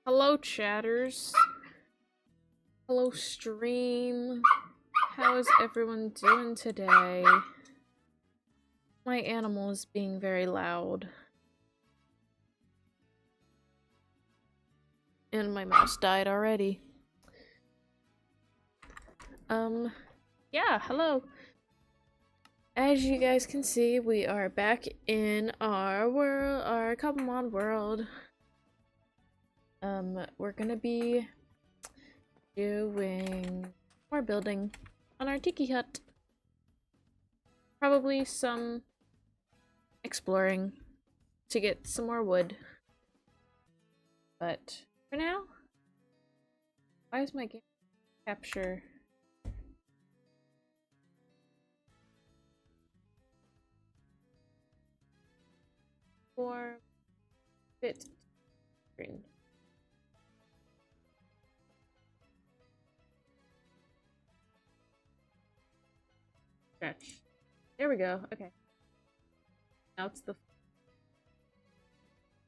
Hello, chatters. Hello, stream. How is everyone doing today? My animal is being very loud. And my mouse died already. Yeah, hello. As you guys can see, we are back in our world, our cobblemon world. We're gonna be doing more building on our tiki hut. Probably some exploring to get some more wood. But for now, why is my game capture? For fit screen. Stretch. There we go. Okay. Now it's the.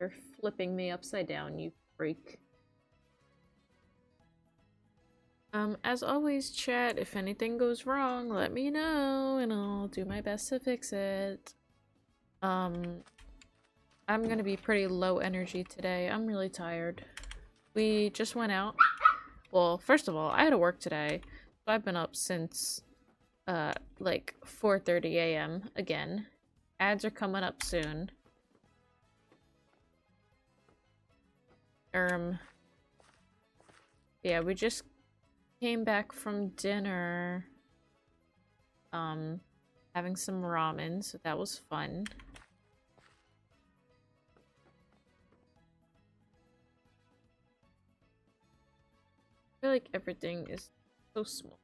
You're flipping me upside down, you freak. As always, chat, if anything goes wrong, let me know and I'll do my best to fix it. I'm gonna be pretty low energy today. I'm really tired. We just went out. Well, first of all, I had to work today. So I've been up since like 4:30 a.m. again. Ads are coming up soon. Yeah, we just came back from dinner. Having some ramen, so that was fun. I feel like everything is so small.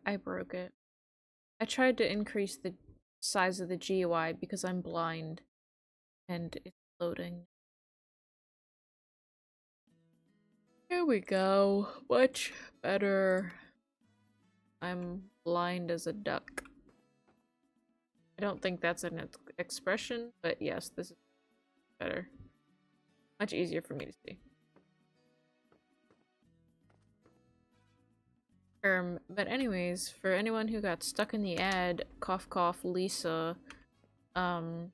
I broke it. I tried to increase the size of the GUI because I'm blind and it's loading. Here we go. Much better. I'm blind as a duck. I don't think that's an expression, but yes, this is better. Much easier for me to see. But anyways, for anyone who got stuck in the ad, cough cough Lisa, I'm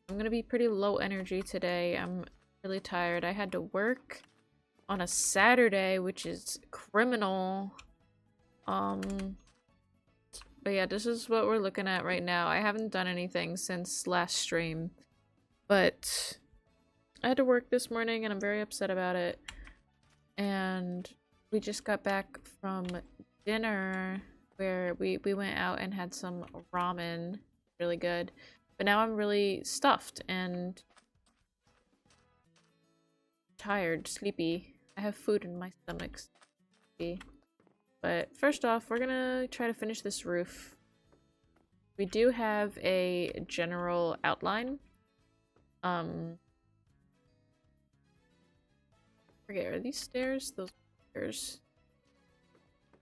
gonna be pretty low energy today. I'm really tired. I had to work on a Saturday, which is criminal. But yeah, this is what we're looking at right now. I haven't done anything since last stream, but I had to work this morning and I'm very upset about it. And we just got back from dinner where we went out and had some ramen. Really good. But now I'm really stuffed and tired, sleepy. I have food in my stomach. But first off, we're gonna try to finish this roof. We do have a general outline. Forget, are these stairs? Those stairs.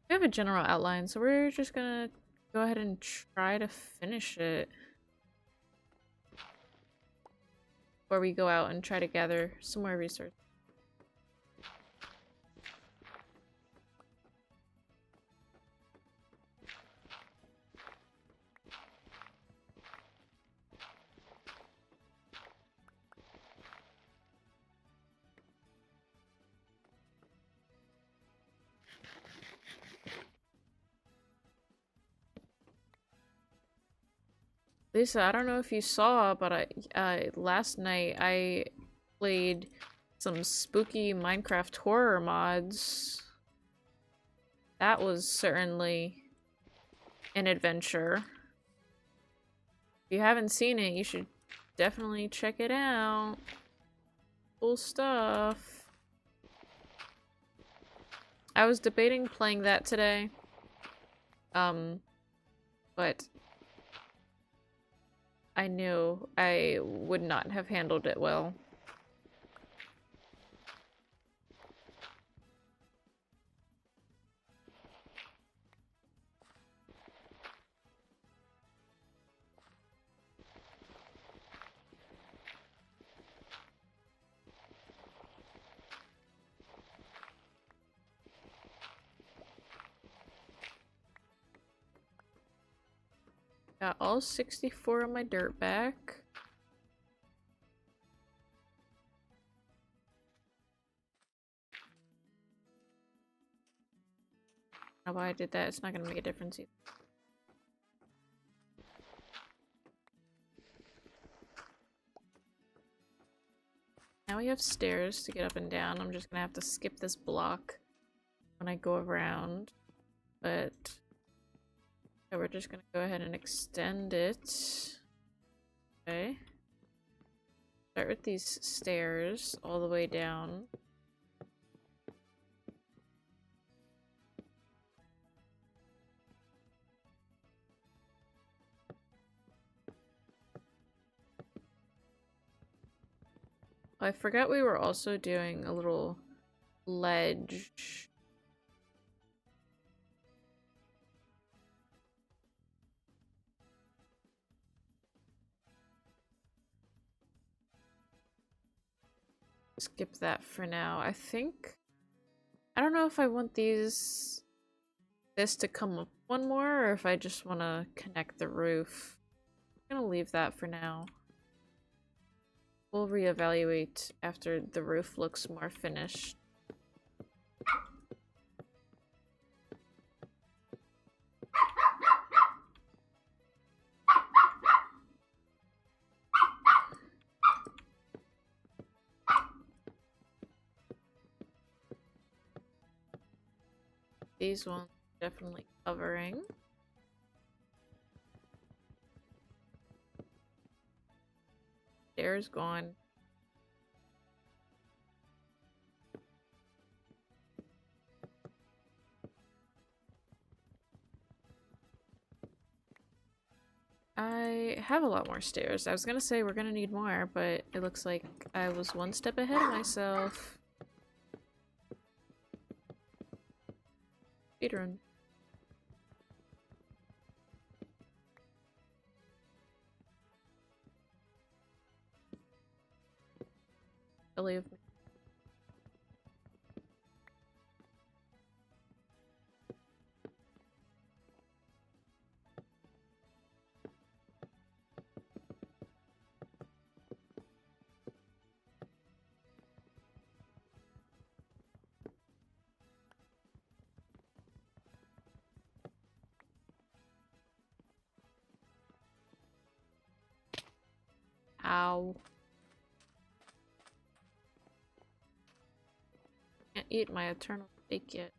We have a general outline, so we're just gonna go ahead and try to finish it. Before we go out and try to gather some more resources. Lisa, I don't know if you saw, but last night I played some spooky Minecraft horror mods. That was certainly an adventure. If you haven't seen it, you should definitely check it out. Cool stuff. I was debating playing that today. But I knew I would not have handled it well. Got all 64 of my dirt back. I don't know why I did that. It's not gonna make a difference either. Now we have stairs to get up and down. I'm just gonna have to skip this block when I go around. But yeah, we're just gonna go ahead and extend it. Okay. Start with these stairs all the way down. I forgot we were also doing a little ledge. Skip that for now. I don't know if I want this to come up one more or if I just want to connect the roof. I'm gonna leave that for now. We'll reevaluate after the roof looks more finished. These ones are definitely covering. Stairs gone. I have a lot more stairs. I was gonna say we're gonna need more, but it looks like I was one step ahead of myself. Speedrun. Believe me. Ow. Can't eat my eternal steak yet.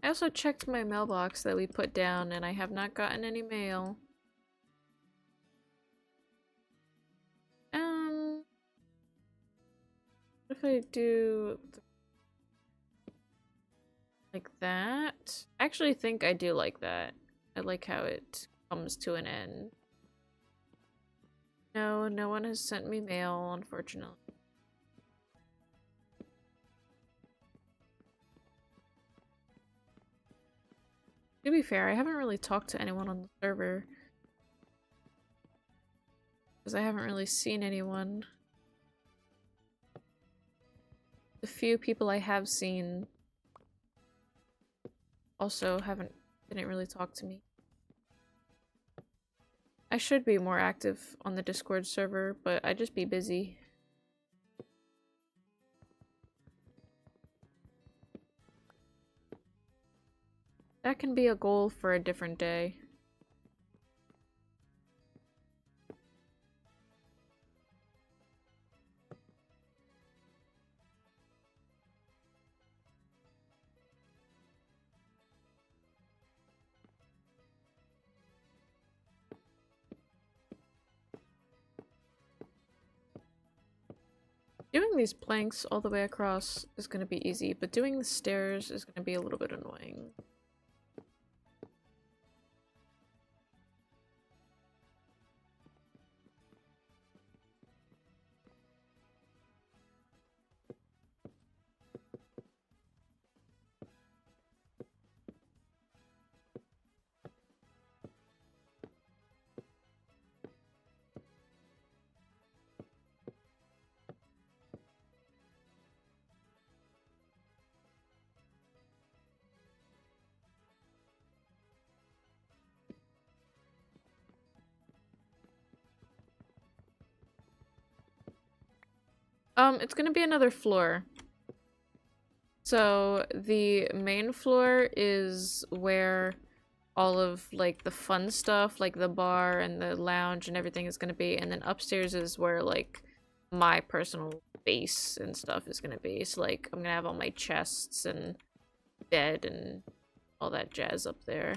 I also checked my mailbox that we put down and I have not gotten any mail. What if I do like that? I actually think I do like that. I like how it comes to an end. No, no one has sent me mail, unfortunately. To be fair, I haven't really talked to anyone on the server. Because I haven't really seen anyone. The few people I have seen also didn't really talk to me. I should be more active on the Discord server, but I just be busy. That can be a goal for a different day. Doing these planks all the way across is going to be easy, but doing the stairs is going to be a little bit annoying. It's gonna be another floor. So the main floor is where all of like the fun stuff, like the bar and the lounge and everything is gonna be, and then upstairs is where like my personal base and stuff is gonna be. So like I'm gonna have all my chests and bed and all that jazz up there.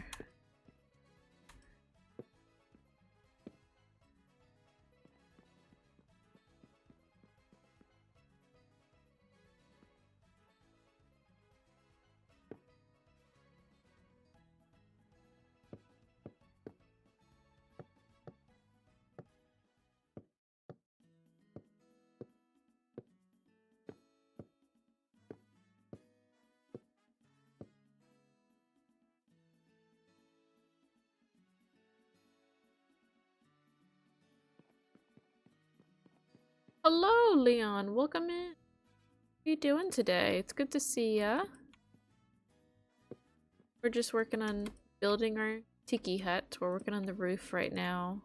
Hello, Leon. Welcome in. How you doing today? It's good to see ya. We're just working on building our tiki hut. We're working on the roof right now.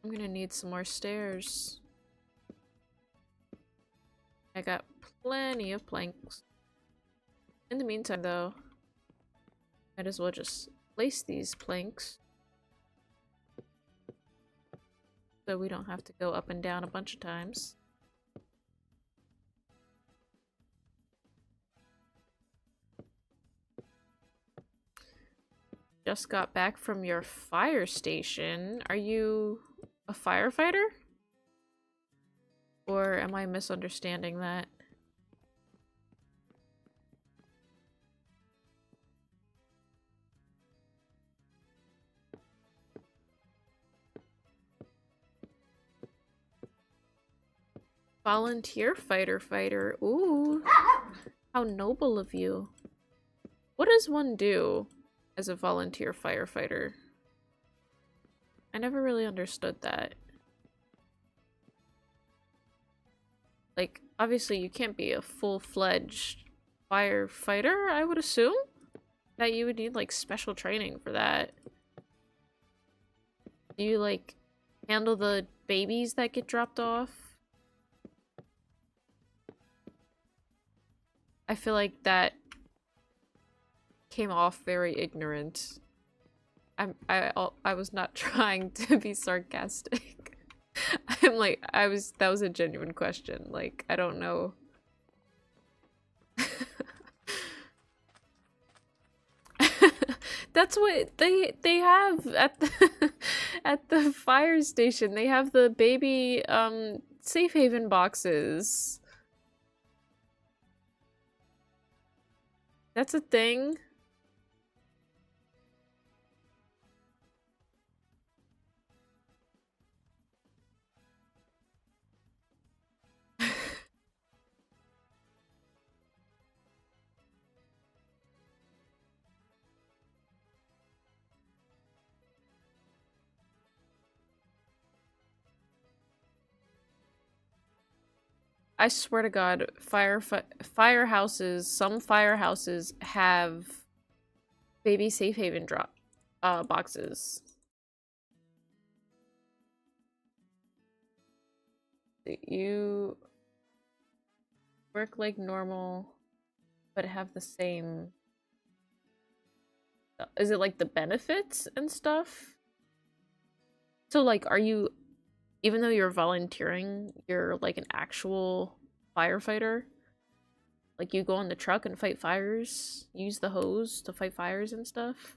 I'm gonna need some more stairs. I got plenty of planks. In the meantime, though, might as well just place these planks so we don't have to go up and down a bunch of times. Just got back from your fire station. Are you a firefighter? Or am I misunderstanding that? Volunteer fighter. Ooh. How noble of you. What does one do as a volunteer firefighter? I never really understood that. Like, obviously you can't be a full-fledged firefighter, I would assume? That you would need, like, special training for that. Do you, like, handle the babies that get dropped off? I feel like that came off very ignorant. I was not trying to be sarcastic. I'm like, that was a genuine question. Like, I don't know. That's what they have at the at the fire station. They have the baby safe haven boxes. That's a thing. I swear to God, firehouses, some firehouses have Baby safe haven drop boxes. You work like normal, but have the same. Is it like the benefits and stuff? So like, are you, even though you're volunteering, you're like an actual firefighter? Like you go on the truck and fight fires, use the hose to fight fires and stuff?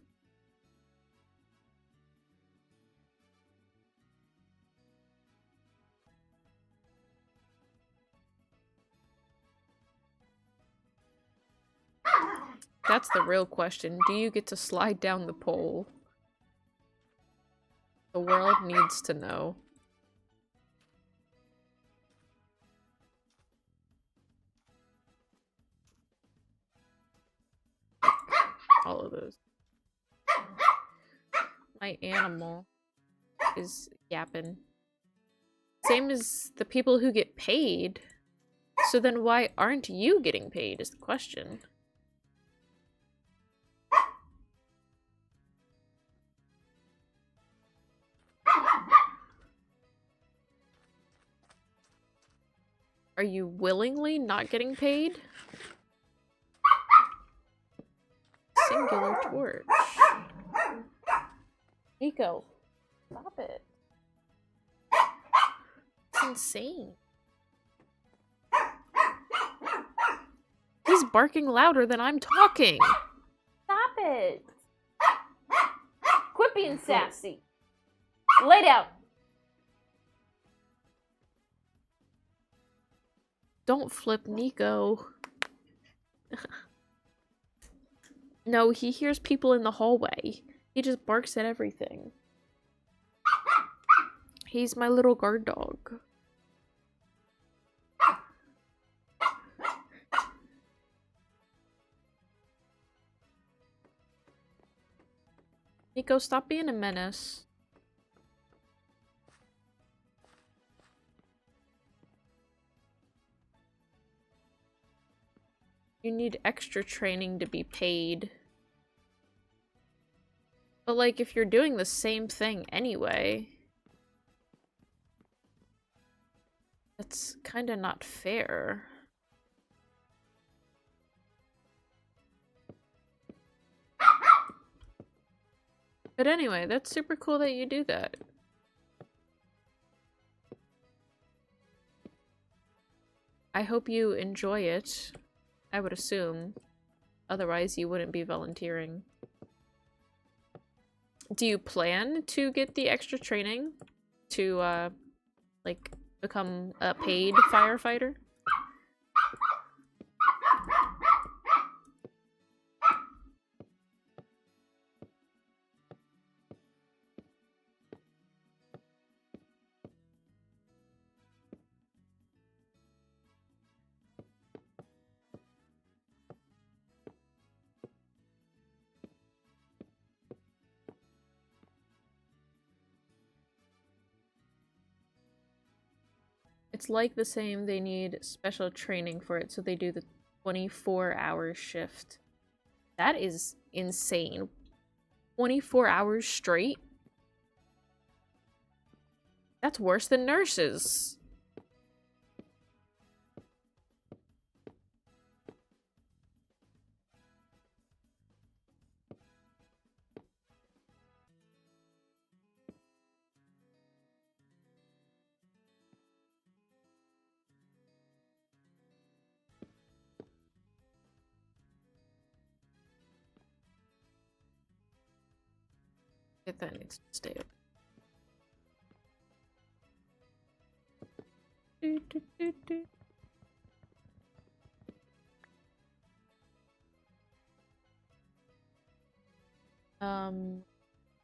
That's the real question. Do you get to slide down the pole? The world needs to know. All of those. My animal is yapping. Same as the people who get paid. So then why aren't you getting paid is the question. Are you willingly not getting paid? Singular torch. Nico, stop it. It's insane. He's barking louder than I'm talking. Stop it. Quit being sassy. Lay down. Don't flip Nico. No, he hears people in the hallway. He just barks at everything. He's my little guard dog. Nico, stop being a menace. You need extra training to be paid. But like, if you're doing the same thing anyway, that's kinda not fair. But anyway, that's super cool that you do that. I hope you enjoy it. I would assume. Otherwise, you wouldn't be volunteering. Do you plan to get the extra training to, like, become a paid firefighter? It's like the same, they need special training for it, so they do the 24-hour shift. That is insane. 24 hours straight? That's worse than nurses. That needs to stay open.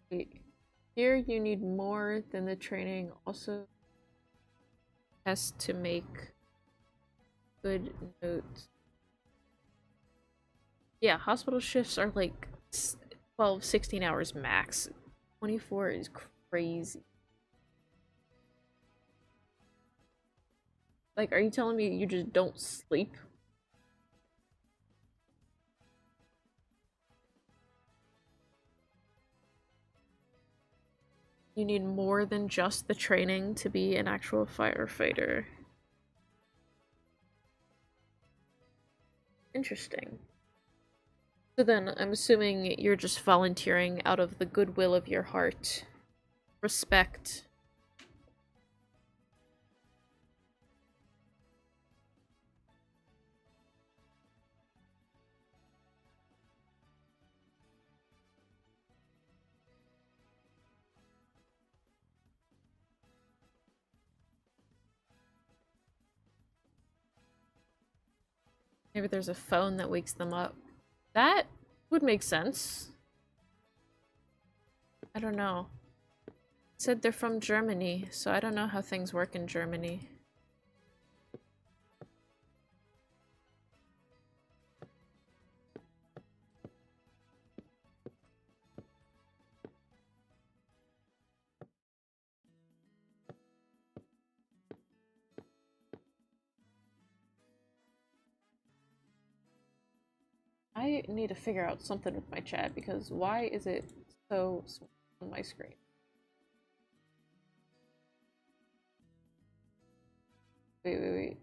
Wait. Here you need more than the training. Also has to make good notes. Yeah, hospital shifts are like 12, 16 hours max. 24 is crazy. Like, are you telling me you just don't sleep? You need more than just the training to be an actual firefighter. Interesting. So then, I'm assuming you're just volunteering out of the goodwill of your heart. Respect. Maybe there's a phone that wakes them up. That would make sense. I don't know. It said they're from Germany, so I don't know how things work in Germany. I need to figure out something with my chat because why is it so small on my screen? Wait.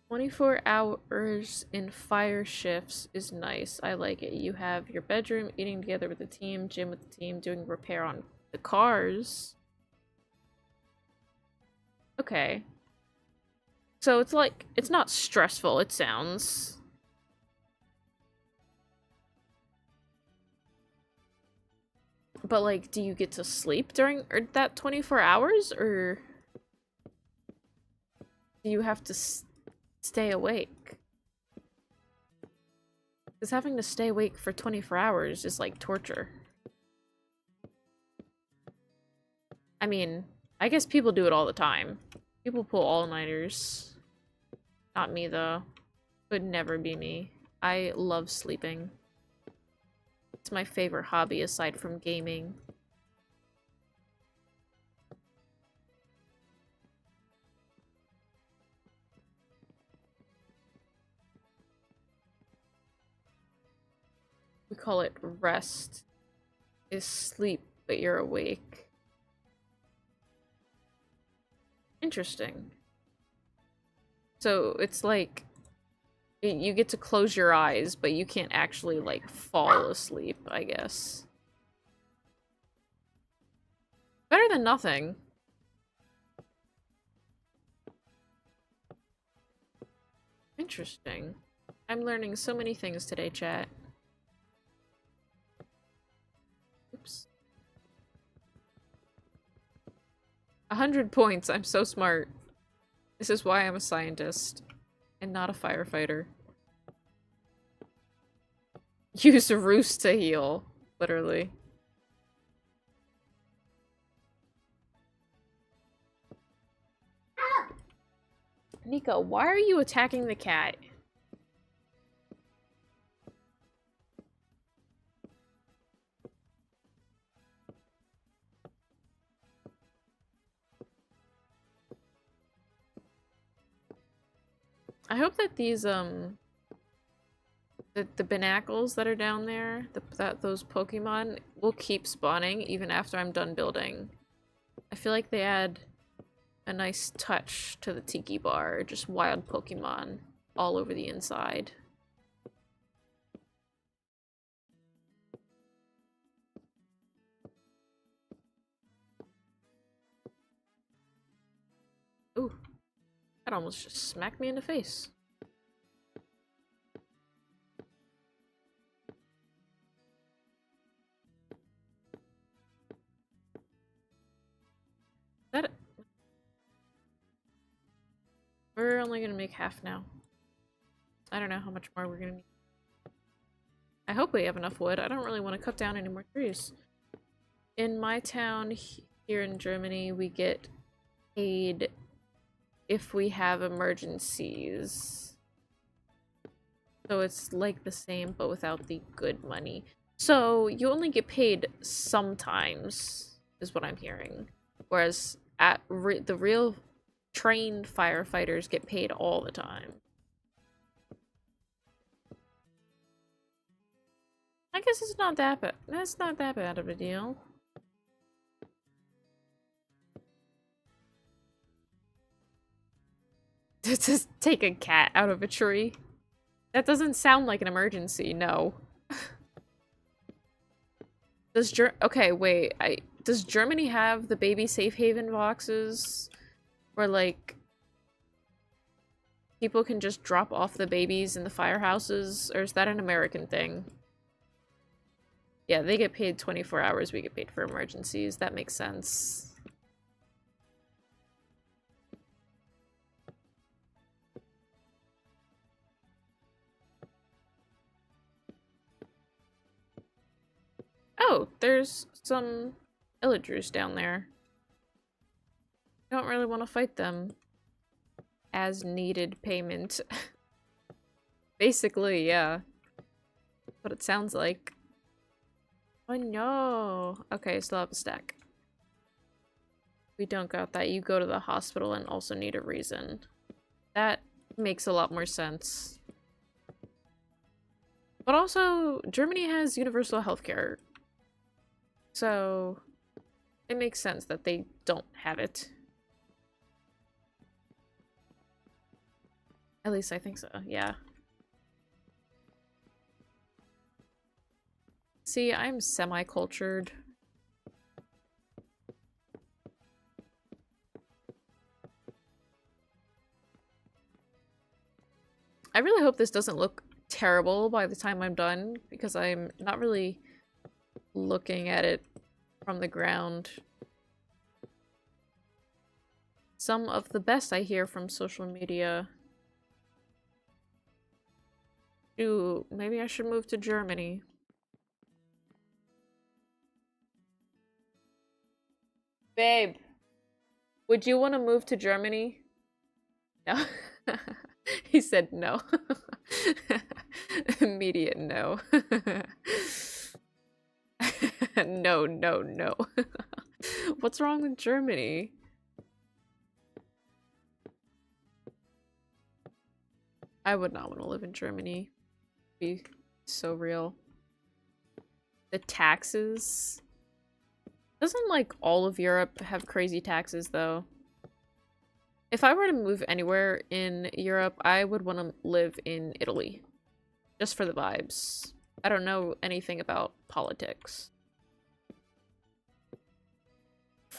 24 hours in fire shifts is nice. I like it. You have your bedroom, eating together with the team, gym with the team, doing repair on the cars. Okay. So it's like, it's not stressful, it sounds. But like, do you get to sleep during that 24 hours? Or do you have to stay awake? Because having to stay awake for 24 hours is like torture. I mean, I guess people do it all the time. People pull all-nighters. Not me, though. Would never be me. I love sleeping. It's my favorite hobby aside from gaming. We call it rest. Is sleep, but you're awake. Interesting. So it's like you get to close your eyes, but you can't actually like fall asleep, I guess. Better than nothing. Interesting. I'm learning so many things today, chat. Oops. 100 points. I'm so smart. This is why I'm a scientist and not a firefighter. Use a roost to heal, literally. Nico, why are you attacking the cat? I hope that these, the Binacles that are down there, those Pokemon will keep spawning even after I'm done building. I feel like they add a nice touch to the Tiki Bar, just wild Pokemon all over the inside. Ooh, that almost just smacked me in the face. That we're only gonna make half now. I don't know how much more we're gonna need. I hope we have enough wood. I don't really want to cut down any more trees. In my town here in Germany, we get paid if we have emergencies. So it's like the same, but without the good money. So you only get paid sometimes, is what I'm hearing. Whereas at the real trained firefighters get paid all the time. I guess it's not that bad. That's not that bad of a deal. To just take a cat out of a tree. That doesn't sound like an emergency, no. Okay, wait. Does Germany have the baby safe haven boxes where like people can just drop off the babies in the firehouses, or is that an American thing? Yeah, they get paid 24 hours, we get paid for emergencies. That makes sense. Oh, there's some villagers down there. Don't really want to fight them. As needed payment. Basically, yeah. What it sounds like. Oh no. Okay, still have a stack. We don't got that. You go to the hospital and also need a reason. That makes a lot more sense. But also, Germany has universal healthcare. So, it makes sense that they don't have it. At least I think so, yeah. See, I'm semi-cultured. I really hope this doesn't look terrible by the time I'm done, because I'm not really looking at it from the ground. Some of the best I hear from social media. Ooh, maybe I should move to Germany. Babe, would you want to move to Germany? No. He said no. Immediate no. No, no, no. What's wrong with Germany? I would not want to live in Germany. Be so real. The taxes. Doesn't like all of Europe have crazy taxes though? If I were to move anywhere in Europe, I would want to live in Italy. Just for the vibes. I don't know anything about politics.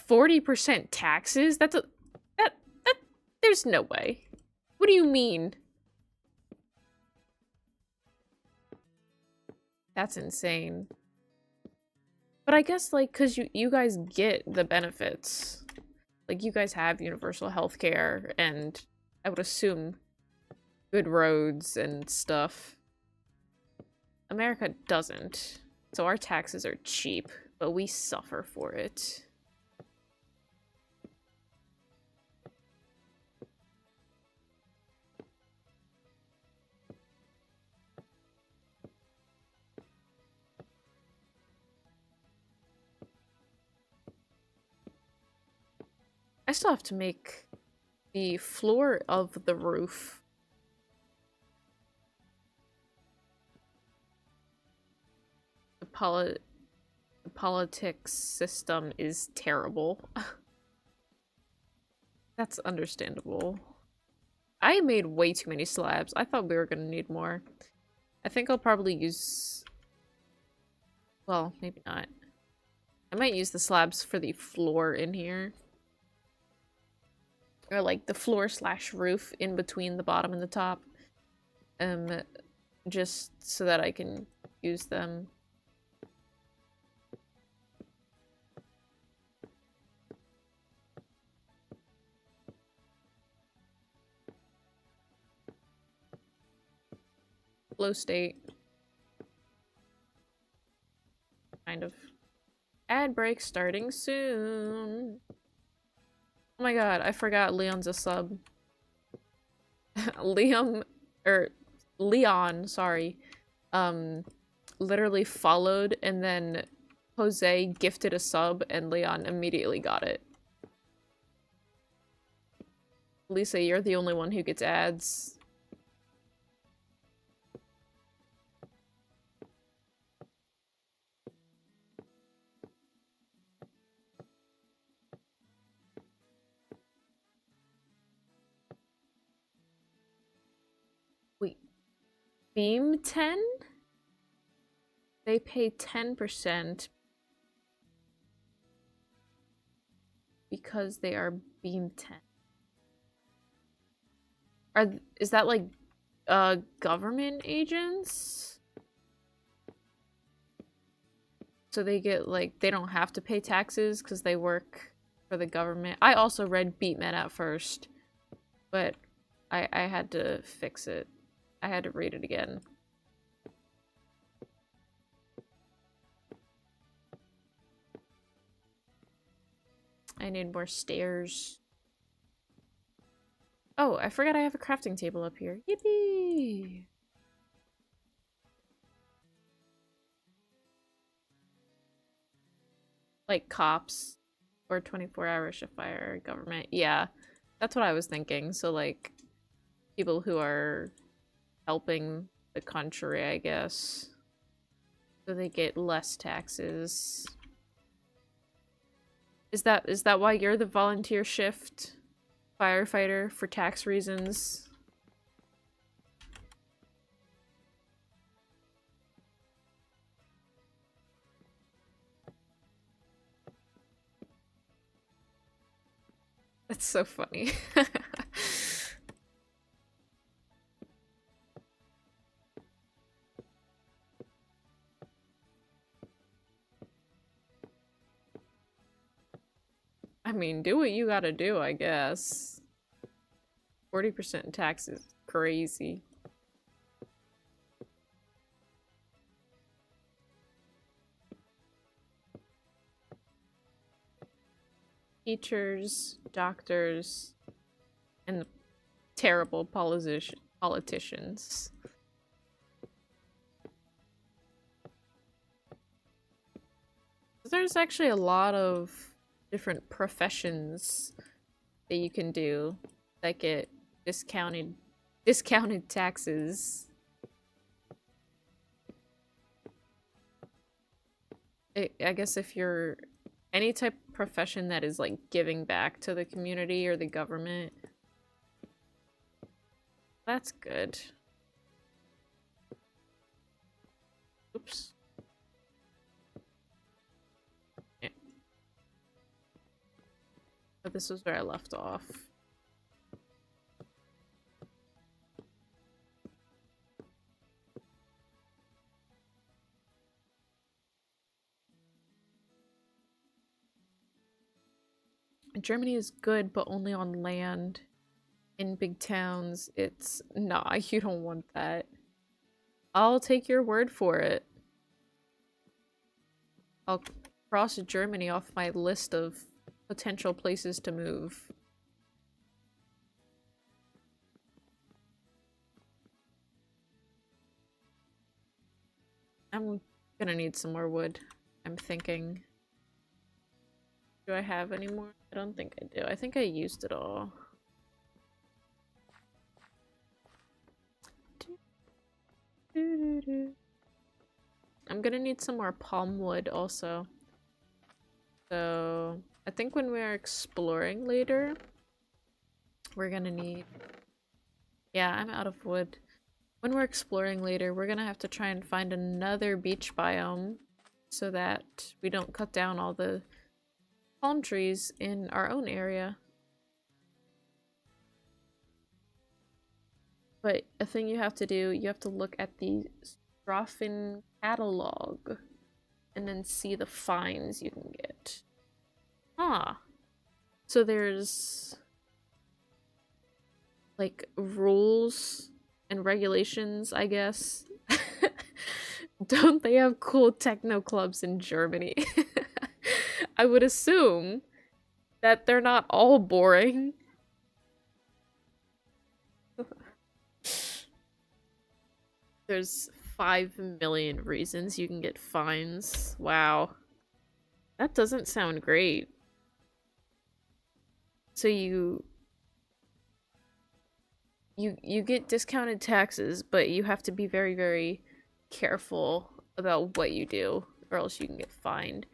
40% taxes? That there's no way. What do you mean? That's insane. But I guess, like, because you guys get the benefits. Like, you guys have universal healthcare, and I would assume good roads and stuff. America doesn't. So our taxes are cheap, but we suffer for it. I still have to make the floor of the roof. The politics system is terrible. That's understandable. I made way too many slabs. I thought we were gonna need more. I think I'll probably use... Well, maybe not. I might use the slabs for the floor in here. Or like the floor slash roof in between the bottom and the top. Just so that I can use them. Flow state. Kind of. Ad break starting soon. Oh my god, I forgot Leon's a sub. Leon, sorry. Literally followed, and then Jose gifted a sub, and Leon immediately got it. Lisa, you're the only one who gets ads. Wait, Beam 10? They pay 10% because they are Beam 10. Is that like government agents? So they get like they don't have to pay taxes because they work for the government. I also read Beatmen at first, but I had to fix it. I had to read it again. I need more stairs. Oh, I forgot I have a crafting table up here. Yippee! Like cops or 24-hour shift fire government. Yeah, that's what I was thinking. So like people who are helping the country, I guess. So they get less taxes. Is that why you're the volunteer shift firefighter for tax reasons? That's so funny. I mean, do what you gotta do, I guess. 40% tax is crazy. Teachers, doctors, and the terrible politicians. There's actually a lot of different professions that you can do that get discounted taxes. I guess if you're any type of profession that is like giving back to the community or the government, that's good. Oops. Yeah. But this was where I left off. Germany is good, but only on land. In big towns, it's... Nah, you don't want that. I'll take your word for it. I'll cross Germany off my list of potential places to move. I'm gonna need some more wood, I'm thinking. Do I have any more? I don't think I do. I think I used it all. I'm gonna need some more palm wood also. So I think when we're exploring later, we're gonna need... Yeah, I'm out of wood. When we're exploring later, we're gonna have to try and find another beach biome so that we don't cut down all the palm trees in our own area. But a thing you have to do, you have to look at the Strophen catalog and then see the fines you can get. Huh. So there's like rules and regulations, I guess. Don't they have cool techno clubs in Germany? I would assume that they're not all boring. There's 5 million reasons you can get fines. Wow. That doesn't sound great. So you get discounted taxes, but you have to be very, very careful about what you do, or else you can get fined.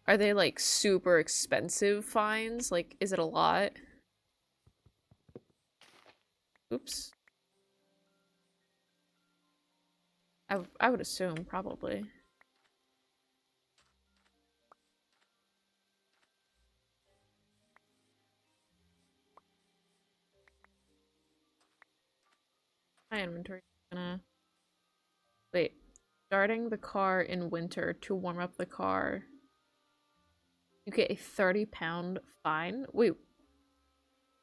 Are they like super expensive fines? Like, is it a lot? Oops. I would assume, probably. My inventory is gonna... Wait. Starting the car in winter to warm up the car. You get a 30-pound fine? Wait.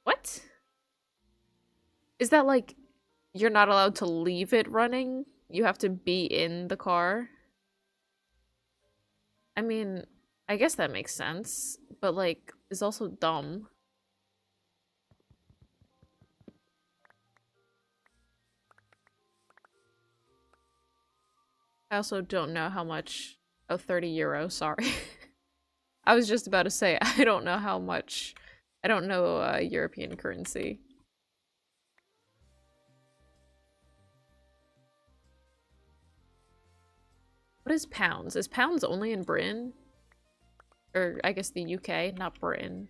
What? Is that like you're not allowed to leave it running? You have to be in the car? I mean, I guess that makes sense, but like, it's also dumb. I also don't know how much... Oh, 30 euro, sorry. I was just about to say, I don't know how much... I don't know European currency. What is pounds? Is pounds only in Britain? Or, I guess the UK, not Britain.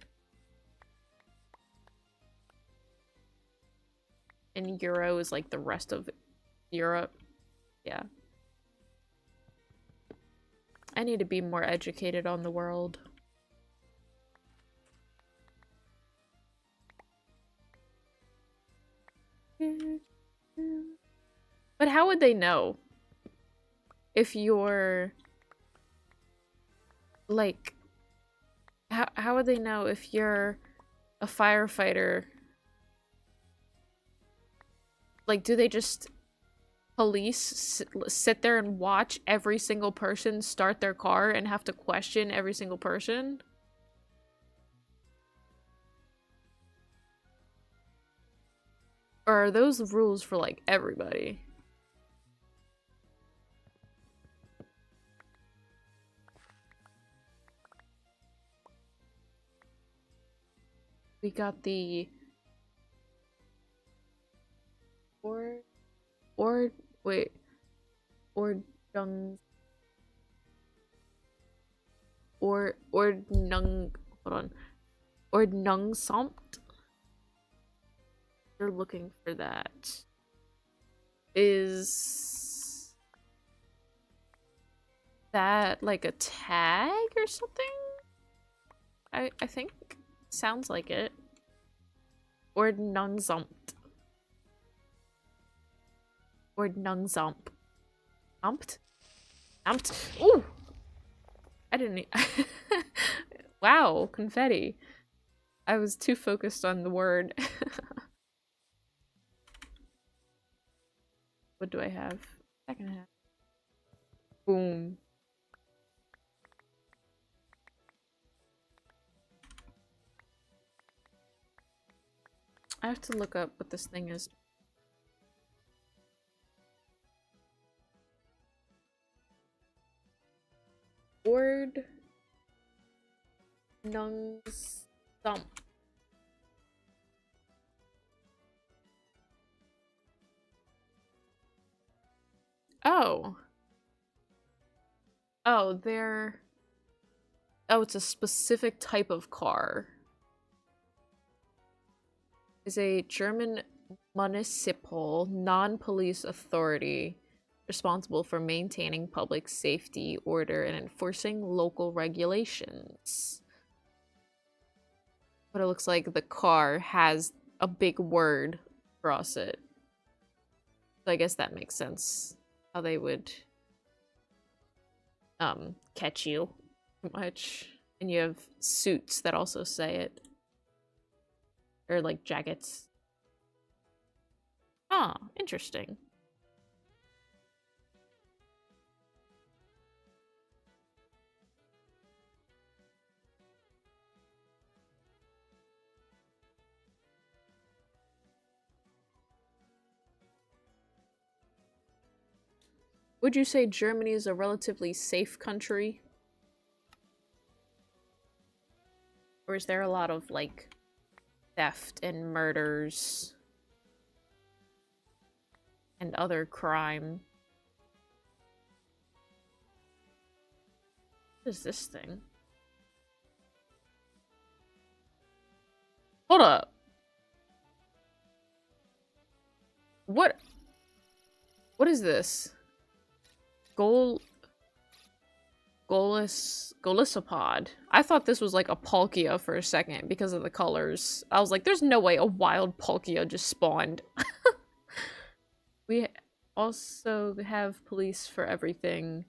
And euro is like the rest of Europe. Yeah. I need to be more educated on the world. But how would they know? If you're... Like... How would they know if you're a firefighter? Like, do they just... Police sit there and watch every single person start their car and have to question every single person? Or are those rules for, like, everybody? We got the... Wait. Ordnung... Ordnung... Hold on. Ordnungsamt? You're looking for that. Is... that like a tag or something? I think sounds like it. Ordnungsamt. Ordnungsamt. Amt? Amt? Ooh! I didn't... Wow, confetti. I was too focused on the word. What do I have? Second half. Boom. I have to look up what this thing is. Word Nungs Thump. Oh. Oh, they're... Oh, it's a specific type of car. It's a German municipal non-police authority responsible for maintaining public safety, order, and enforcing local regulations. But it looks like the car has a big word across it. So I guess that makes sense. How they would catch you much. And you have suits that also say it. Or like jackets. Ah, interesting. Would you say Germany is a relatively safe country? Or is there a lot of, like, theft and murders and other crime? What is this thing? Hold up. What is this? Golisopod. I thought this was like a Palkia for a second because of the colors. I was like, there's no way a wild Palkia just spawned. We also have police for everything.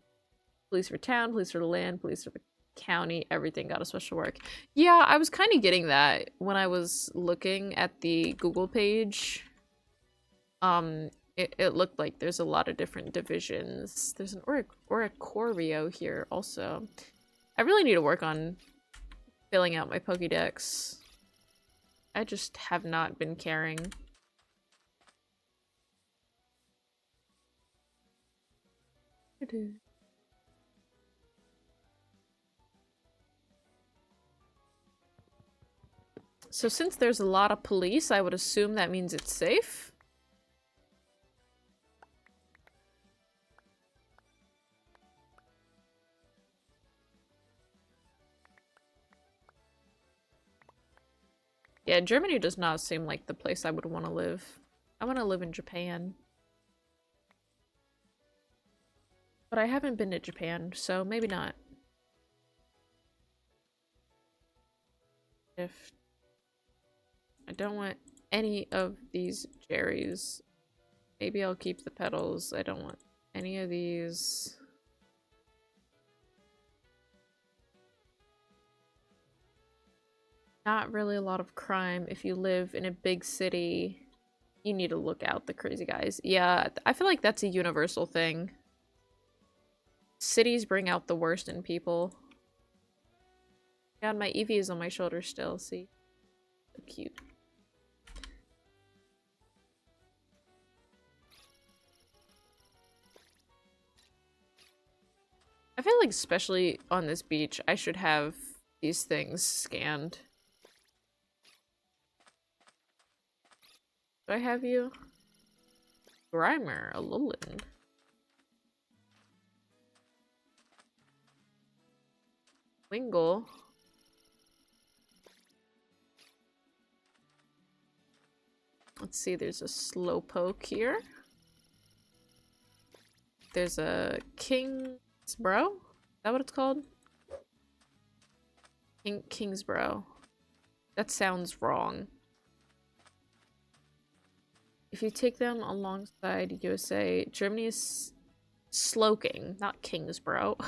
Police for town, police for the land, police for the county, everything got a special work. Yeah, I was kind of getting that when I was looking at the Google page. It looked like there's a lot of different divisions. There's an Oricorio here also. I really need to work on filling out my Pokédex. I just have not been caring. So since there's a lot of police, I would assume that means it's safe. Yeah, Germany does not seem like the place I would want to live. I want to live in Japan. But I haven't been to Japan, so maybe not. If I don't want any of these cherries, maybe I'll keep the petals. I don't want any of these. Not really a lot of crime. If you live in a big city, you need to look out the crazy guys. Yeah, I feel like that's a universal thing. Cities bring out the worst in people. God, my Eevee is on my shoulder still, see? So cute. I feel like especially on this beach, I should have these things scanned. Do I have you? Grimer, a Alolan. Wingle. Let's see, there's a Slowpoke here. There's a Kingsbro? Is that what it's called? Kingsbro. That sounds wrong. If you take them alongside USA, Germany is Slowking, not Kingsbro.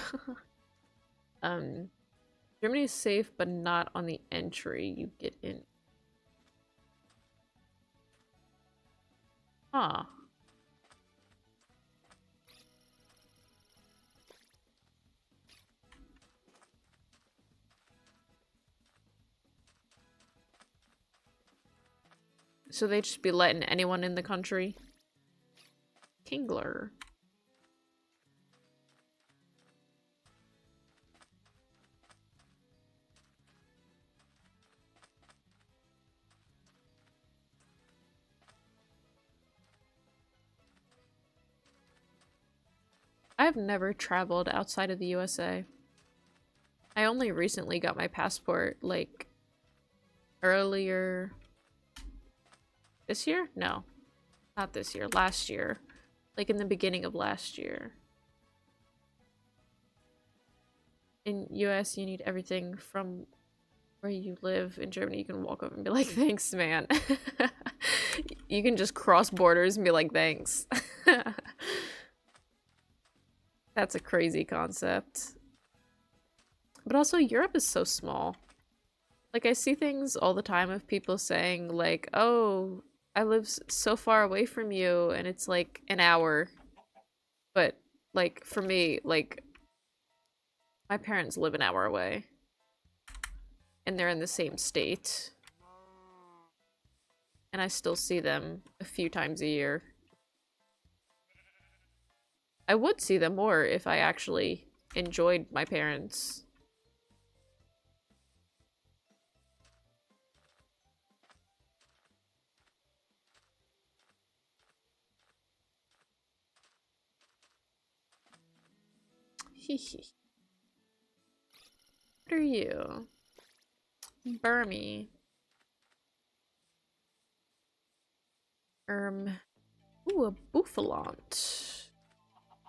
Germany is safe, but not on the entry you get in. Huh. So they just be letting anyone in the country? Kingler. I've never traveled outside of the USA. I only recently got my passport, like, earlier... This year? No. Not this year. Last year. Like, in the beginning of last year. In US, you need everything from where you live. In Germany, you can walk up and be like, thanks, man. You can just cross borders and be like, thanks. That's a crazy concept. But also, Europe is so small. Like, I see things all the time of people saying, like, oh, I live so far away from you, and it's like an hour. But, like, for me, like, my parents live an hour away. And they're in the same state. And I still see them a few times a year. I would see them more if I actually enjoyed my parents. Hehe. What are you? Burmy. Ooh, a Bouffalante.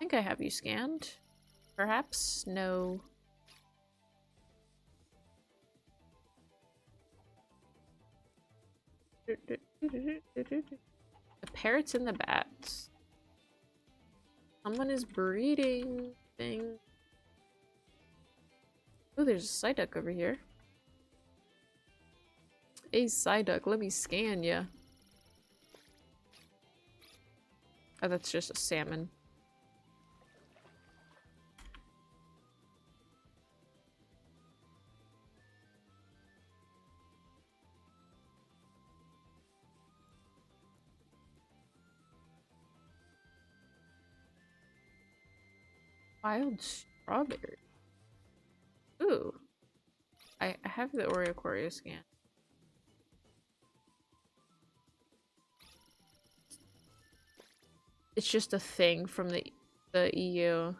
think I have you scanned. Perhaps? No. The parrots and the bats. Someone is breeding thing. Oh, there's a Psyduck over here. Hey, Psyduck, let me scan ya. Oh, that's just a salmon. Wild strawberry. Ooh. I have the Oreo scan. It's just a thing from the EU.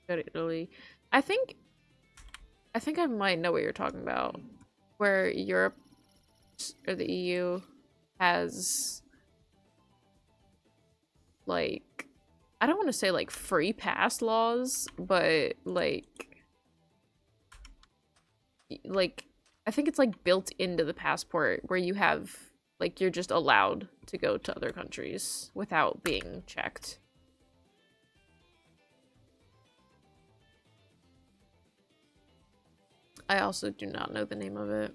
Go to Italy. I think I might know what you're talking about. Where Europe or the EU has like, I don't want to say like free pass laws, but like I think it's like built into the passport where you have like you're just allowed to go to other countries without being checked. I also do not know the name of it.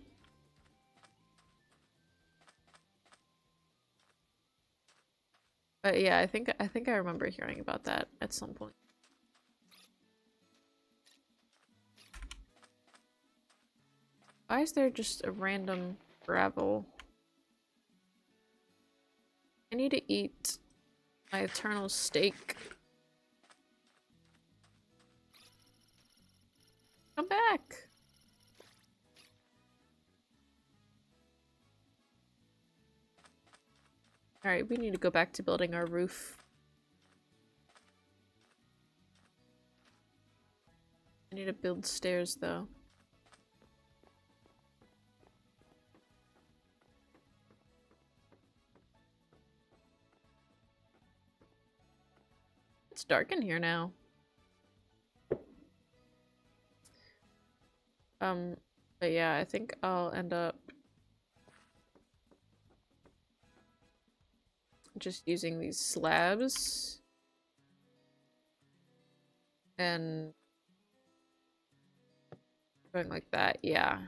But yeah, I think I remember hearing about that at some point. Why is there just a random gravel? I need to eat my eternal steak. Come back! Alright, we need to go back to building our roof. I need to build stairs, though. It's dark in here now. But yeah, I think I'll end up just using these slabs and going like that, yeah.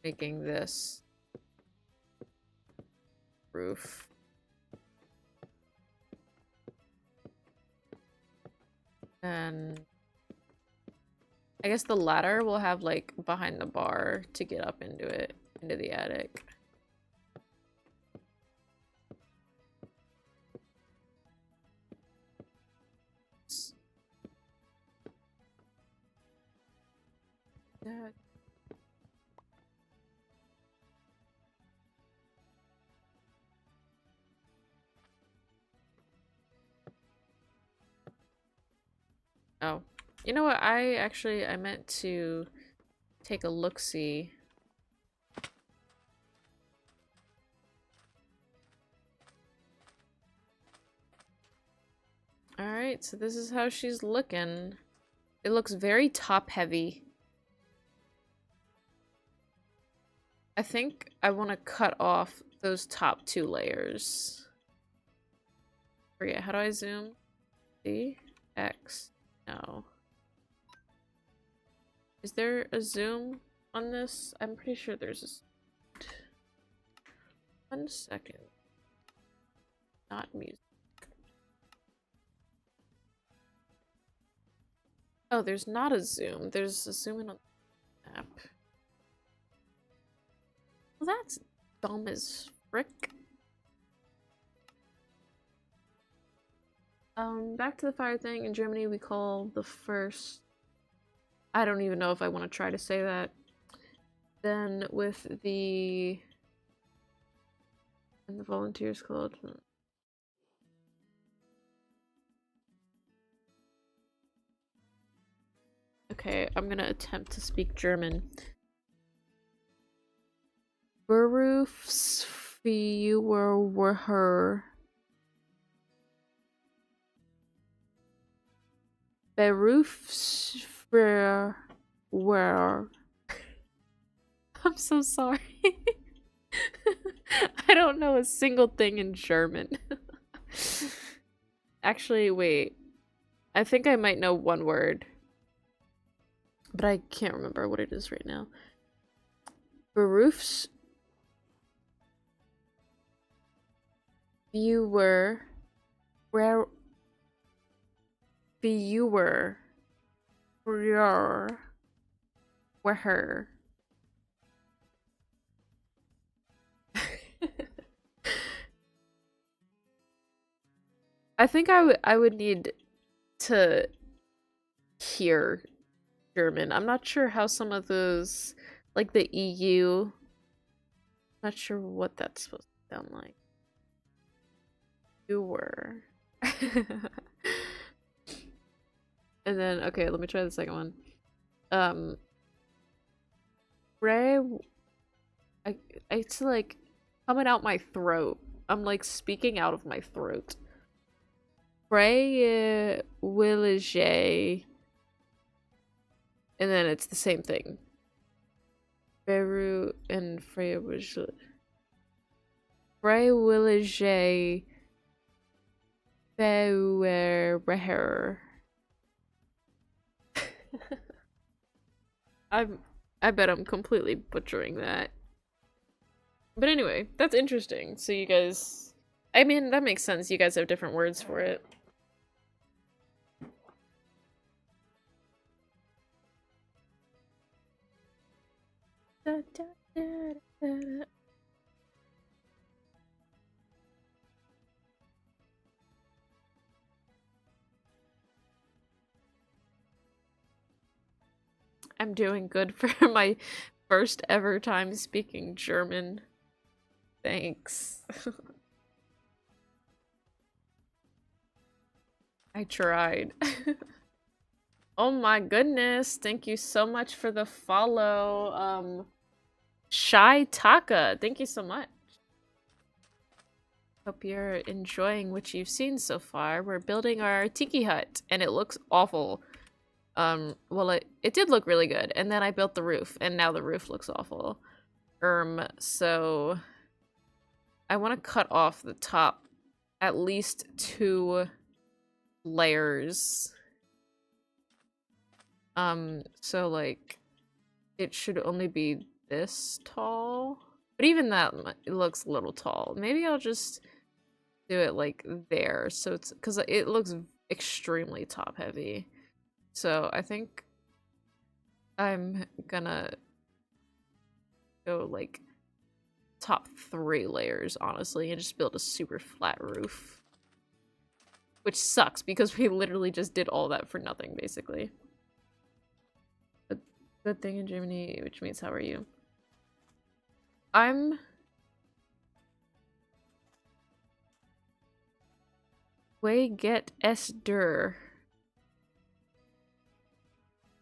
Making this roof. And I guess the ladder will have like behind the bar to get up into it, into the attic. That. Oh, you know what? I meant to take a look-see. Alright, so this is how she's looking. It looks very top-heavy. I think I want to cut off those top 2 layers. Forget, how do I zoom? C? X? No. Is there a zoom on this? I'm pretty sure there's a... 1 second. Not music. Oh, there's not a zoom. There's a zoom in on the map. Well, that's dumb as frick. Back to the fire thing. In Germany, we call the first... I don't even know if I want to try to say that. Then with the... And the volunteers called... Okay, I'm gonna attempt to speak German. Berufsfeuerwehr. Berufsfeuer. I'm so sorry. I don't know a single thing in German. Actually, wait. I think I might know one word. But I can't remember what it is right now. Berufs... Viewer... Where... Viewer... Where... I think I would need to hear German. I'm not sure how some of those, like the EU, not sure what that's supposed to sound like. You were. And then, okay, let me try the second one. Ray, it's like coming out my throat. I'm like speaking out of my throat. Ray Willige. And then it's the same thing. Beru and Freya Willige. Ray Willige. Bewer. I bet I'm completely butchering that. But anyway, that's interesting. So you guys... I mean, that makes sense. You guys have different words for it. I'm doing good for my first ever time speaking German. Thanks. I tried. Oh my goodness. Thank you so much for the follow. Shy Taka, thank you so much. Hope you're enjoying what you've seen so far. We're building our tiki hut and it looks awful. Well, it did look really good, and then I built the roof, and now the roof looks awful. So I want to cut off the top at least 2 layers. So like it should only be this tall, but even that it looks a little tall. Maybe I'll just do it like there, so it's because it looks extremely top heavy. So I think I'm gonna go like top 3 layers, honestly, and just build a super flat roof. Which sucks because we literally just did all that for nothing, basically. But good thing in Germany, which means how are you? I'm... Way get es der.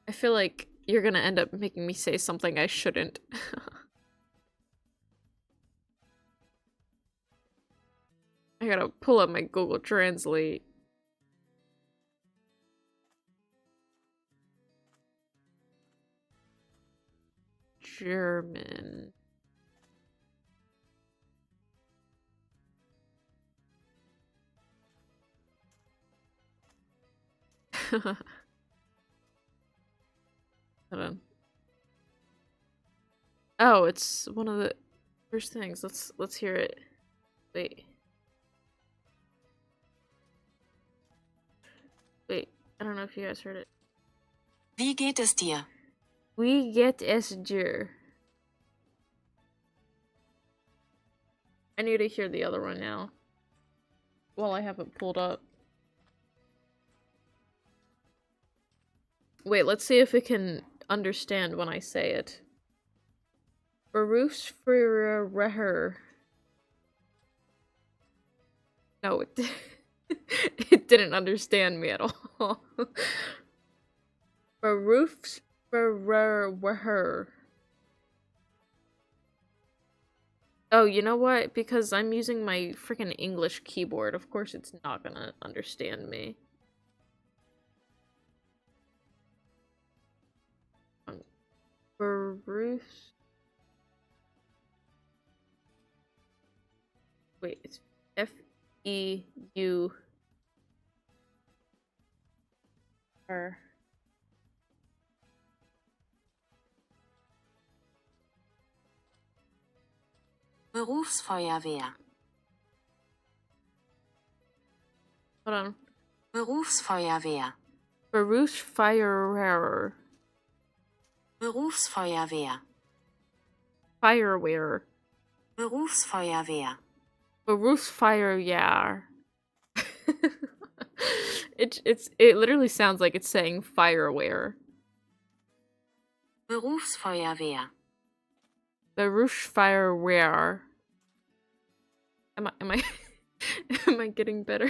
I feel like you're gonna end up making me say something I shouldn't. I gotta pull up my Google Translate. German. Hold on. Oh, it's one of the first things. Let's hear it. Wait. Wait, I don't know if you guys heard it. Wie geht es dir? Wie geht es dir? I need to hear the other one now. Well, I have it pulled up. Wait, let's see if it can understand when I say it. Berufsfeuer. No, it didn't understand me at all. Berufsfeuer. Oh, you know what? Because I'm using my freaking English keyboard, of course it's not gonna understand me. Bruce. Wait, it's F-E-U-R. Berufsfeuerwehr. Hold on. Berufsfeuerwehr. Berufsfeuerwehr. Berufsfeuerwehr. Fireware. Berufsfeuerwehr. Berufsfeuerwehr. It literally sounds like it's saying fireware. Berufsfeuerwehr. Berufsfeuerwehr. Am I am I getting better?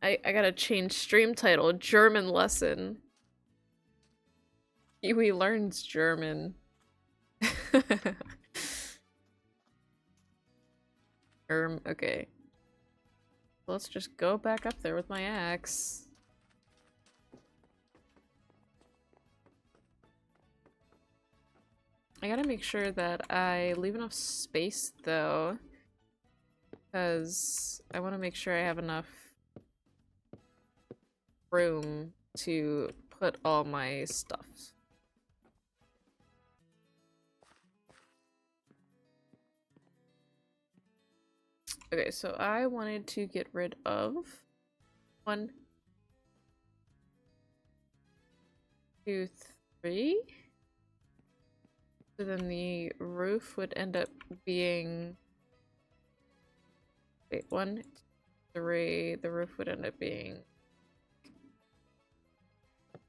I gotta change stream title. German lesson. Kiwi learns German. Okay. Let's just go back up there with my axe. I gotta make sure that I leave enough space though, because I want to make sure I have enough room to put all my stuff. Okay, so I wanted to get rid of 1, 2, 3. So then the roof would end up being, wait, 1, 3, the roof would end up being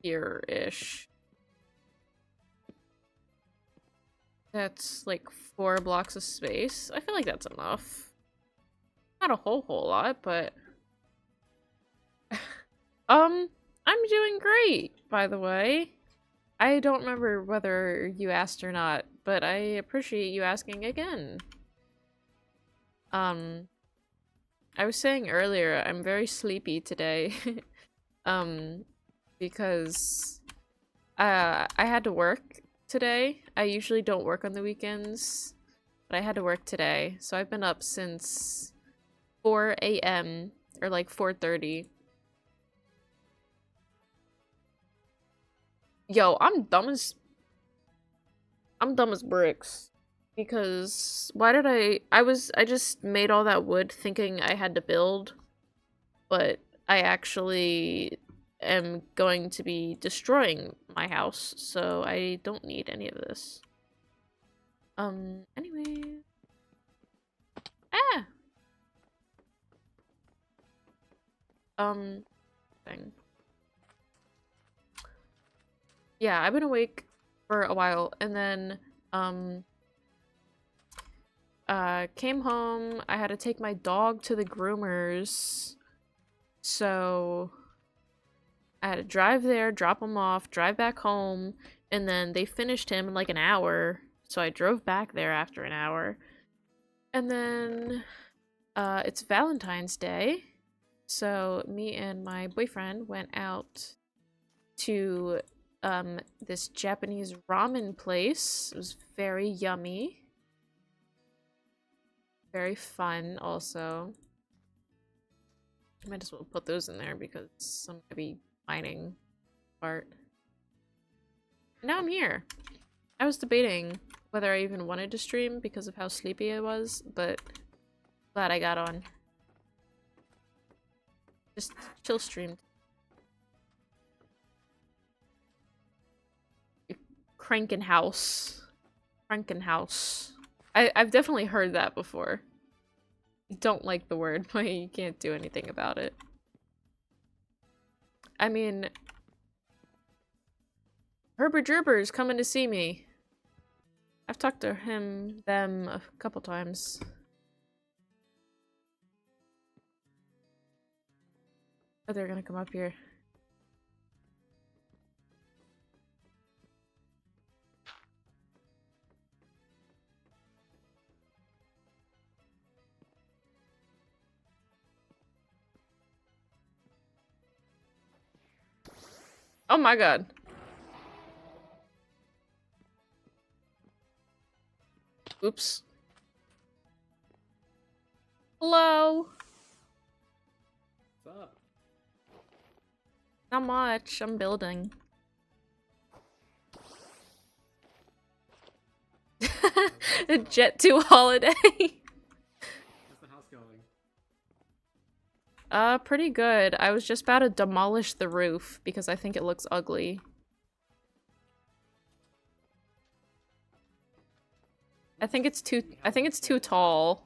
here-ish. That's like 4 blocks of space. I feel like that's enough. Not a whole lot, but I'm doing great, by the way. I don't remember whether you asked or not, but I appreciate you asking again. I was saying earlier, I'm very sleepy today. Because I had to work today. I usually don't work on the weekends, but I had to work today. So I've been up since 4 a.m. or like 4:30. Yo, I'm dumb as bricks. Because why did I just made all that wood thinking I had to build, but I actually am going to be destroying my house, so I don't need any of this. Anyway. Ah! Thing. Yeah, I've been awake for a while, and then, came home. I had to take my dog to the groomers, so I had to drive there, drop him off, drive back home, and then they finished him in like an hour, so I drove back there after an hour. And then, it's Valentine's Day, so me and my boyfriend went out to this Japanese ramen place. It was very yummy. Very fun also. I might as well put those in there because some heavy mining part. Now I'm here. I was debating whether I even wanted to stream because of how sleepy I was, but glad I got on. Just chill streamed. Krankenhaus. Krankenhaus. I've definitely heard that before. I don't like the word, but you can't do anything about it. I mean, Herbert Gerber's coming to see me. I've talked to them a couple times. Oh, they're gonna come up here. Oh my god. Oops. Hello. What's up? Not much. I'm building. A Jet 2 holiday. How's the house going? Pretty good. I was just about to demolish the roof because I think it looks ugly. I think it's too tall.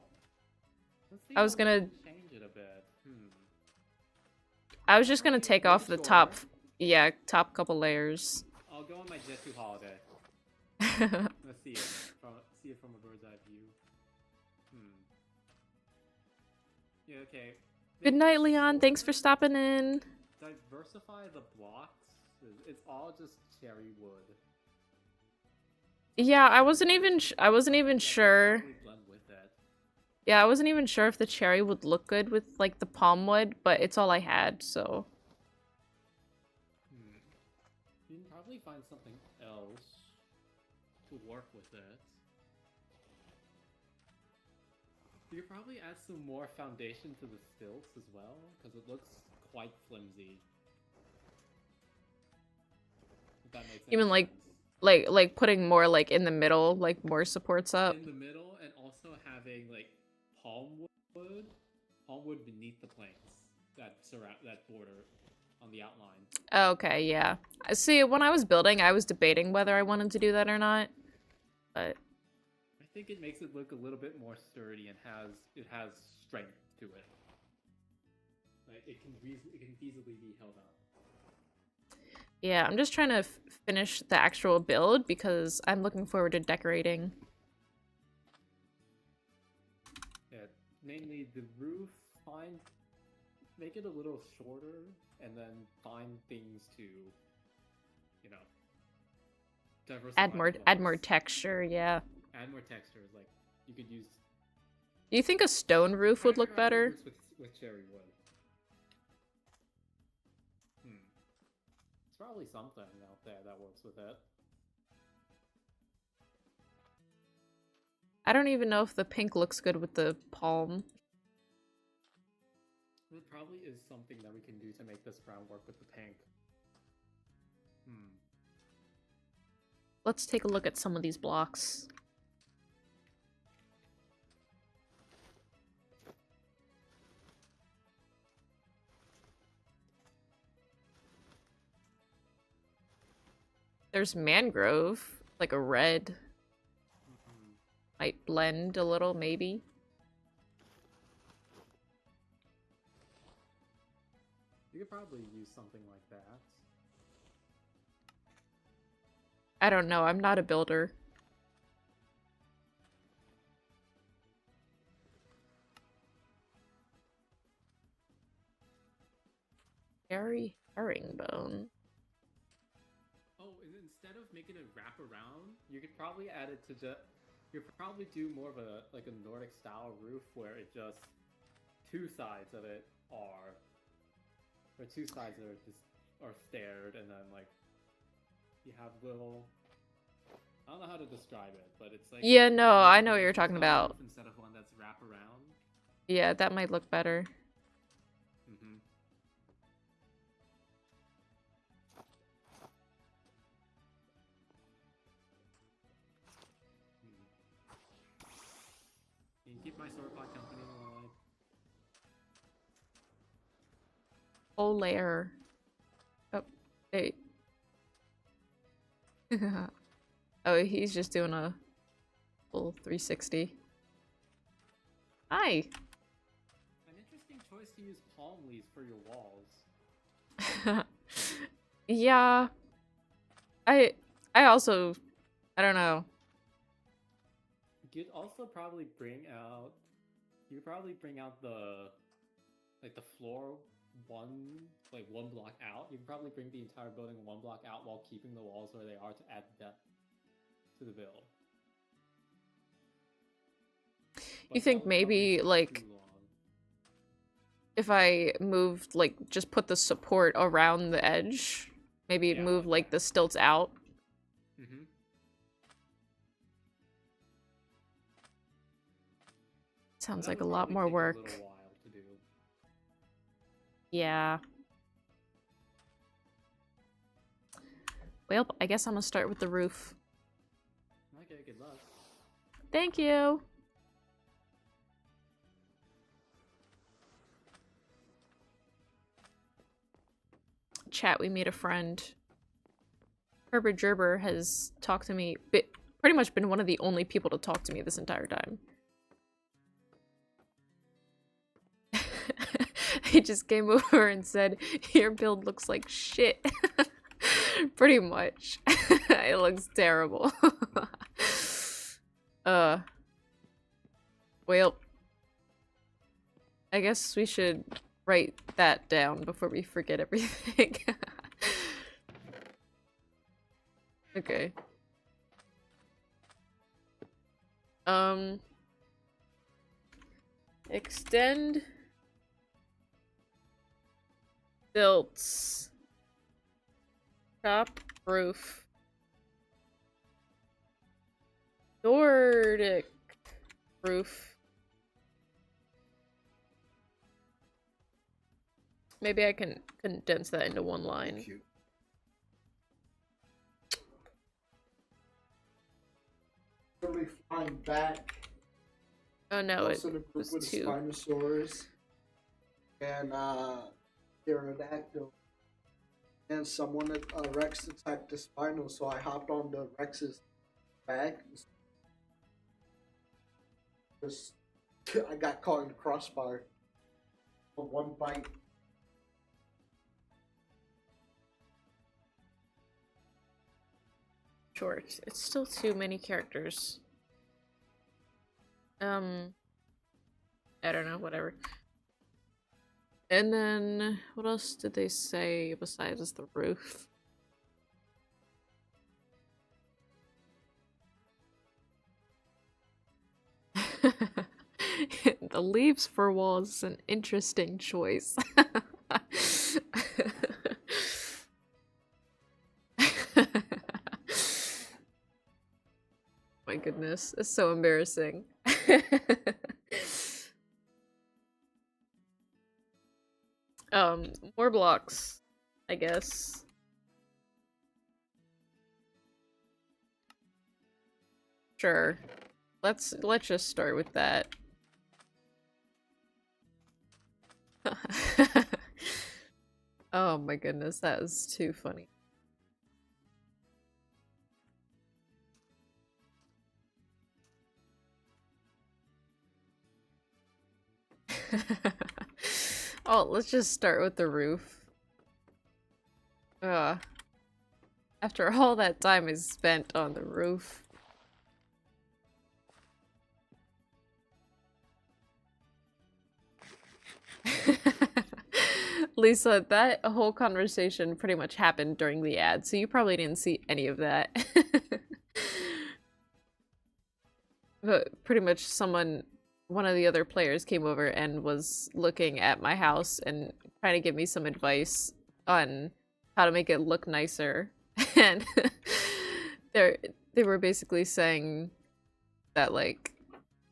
I was gonna change it a bit. I was just gonna take off the top, yeah, top couple layers. I'll go on my Jet 2 holiday. Let's see it from a bird's eye view. Yeah, okay. Good night, Leon. Thanks for stopping in. Diversify the blocks. It's all just cherry wood. Yeah, I wasn't even sure. Blend with it. Yeah, I wasn't even sure if the cherry would look good with like the palm wood, but it's all I had, so. You can probably find something else to work with it. You could probably add some more foundation to the stilts as well, because it looks quite flimsy. If that makes Even sense. like putting more like in the middle, like more supports up. In the middle, and also having like palm wood beneath the planks that surround that border on the outline. Okay, yeah. See, when I was building, I was debating whether I wanted to do that or not, but I think it makes it look a little bit more sturdy and has strength to it. Like it can feasibly be held up. yeah, I'm just trying to finish the actual build because I'm looking forward to decorating. Yeah, mainly the roof. Make it a little shorter, and then find things to, diversify. Add more texture, yeah. Add more textures. Like you could use. Do you think a stone roof would look better? With cherry wood. It's probably something out there that works with it. I don't even know if the pink looks good with the palm. It probably is something that we can do to make this brown work with the pink. Let's take a look at some of these blocks. There's mangrove, like a red. Might blend a little, maybe. You could probably use something like that. I don't know, I'm not a builder. Hairy herringbone. Oh, and instead of making it wrap around, you could probably add it to the. You could probably do more of a Nordic style roof where it just two sides of it are, or two sides are staired, and then like you have little. I don't know how to describe it, but it's like. Yeah, no, I know what you're talking about. Instead of one that's wrap around. Yeah, that might look better. You can keep my sword pot company alive. Whole layer. Oh, hey. Oh, he's just doing a full 360. Hi. An interesting choice to use palm leaves for your walls. Yeah. I also, I don't know. You could also probably bring out. You could probably bring out the floor one block out. You could probably bring the entire building one block out while keeping the walls where they are to add depth to the build. You think maybe like if I moved, like just put the support around the edge, Maybe Yeah, move like like the stilts out. Mm-hmm. Sounds That like a would lot probably more take work. a little while to do. Yeah. Well, I guess I'm gonna start with the roof. Okay, good luck. Thank you! Chat, we made a friend. Herbert Gerber has talked to me, pretty much been one of the only people to talk to me this entire time. He just came over and said, your build looks like shit. Pretty much. It looks terrible. Well, I guess we should write that down before we forget everything. Okay. Extend stilts. Top roof. Nordic roof. Maybe I can condense that into one line. Cute. Really flying back. Oh no, it Also in a group was with two. Spinosaurus and Pterodactyl. And someone Rex attacked the Spino, so I hopped on the Rex's back. Just I got caught in the crossfire for one bite. Short. It's still too many characters. I don't know, whatever. And then, what else did they say besides the roof? The leaves for walls is an interesting choice. My goodness, it's so embarrassing. More blocks, I guess. Sure. Let's just start with that. Oh my goodness, that was too funny. Oh, let's just start with the roof. After all that time is spent on the roof. Lisa, that whole conversation pretty much happened during the ad, so you probably didn't see any of that. But pretty much one of the other players came over and was looking at my house and trying to give me some advice on how to make it look nicer. And they were basically saying that, like,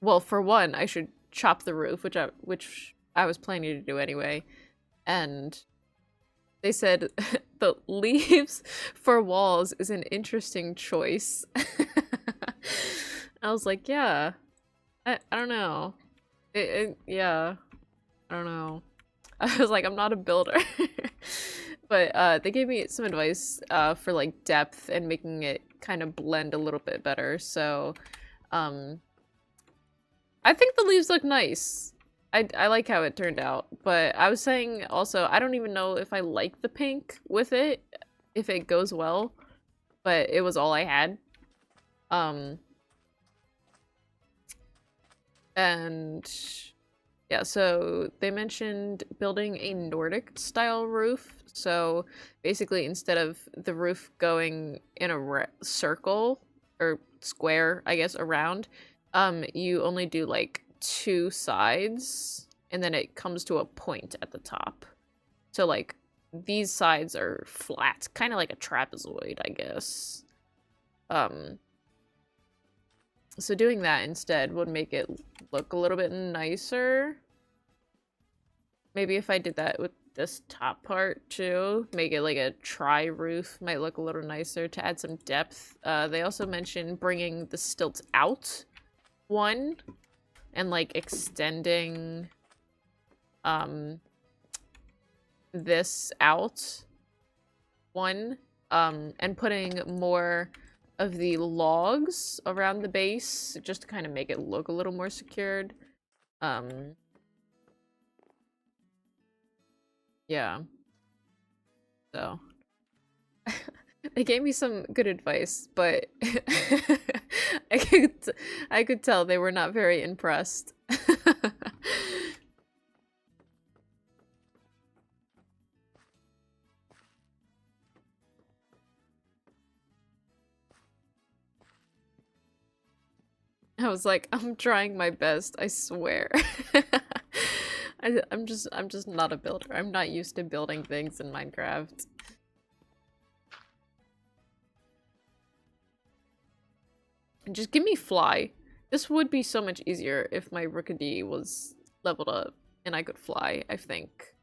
well, for one, I should chop the roof, which I was planning to do anyway. And they said the leaves for walls is an interesting choice. I was like, yeah. I don't know. Yeah. I don't know. I was like, I'm not a builder. But they gave me some advice for like depth and making it kind of blend a little bit better. So I think the leaves look nice. I like how it turned out. But I was saying also, I don't even know if I like the pink with it, if it goes well. But it was all I had. And yeah, so they mentioned building a Nordic style roof. So basically, instead of the roof going in a circle or square, I guess, around, you only do like 2 sides and then it comes to a point at the top. So like these sides are flat, kind of like a trapezoid, I guess. So doing that instead would make it look a little bit nicer. Maybe if I did that with this top part too, make it like a tri-roof, might look a little nicer to add some depth. They also mentioned bringing the stilts out one and like extending this out one and putting more of the logs around the base just to kind of make it look a little more secured. Yeah. So they gave me some good advice, but I could tell they were not very impressed. I was like, I'm trying my best, I swear. I'm just not a builder. I'm not used to building things in Minecraft. Just give me fly. This would be so much easier if my Rookedy was leveled up and I could fly, I think.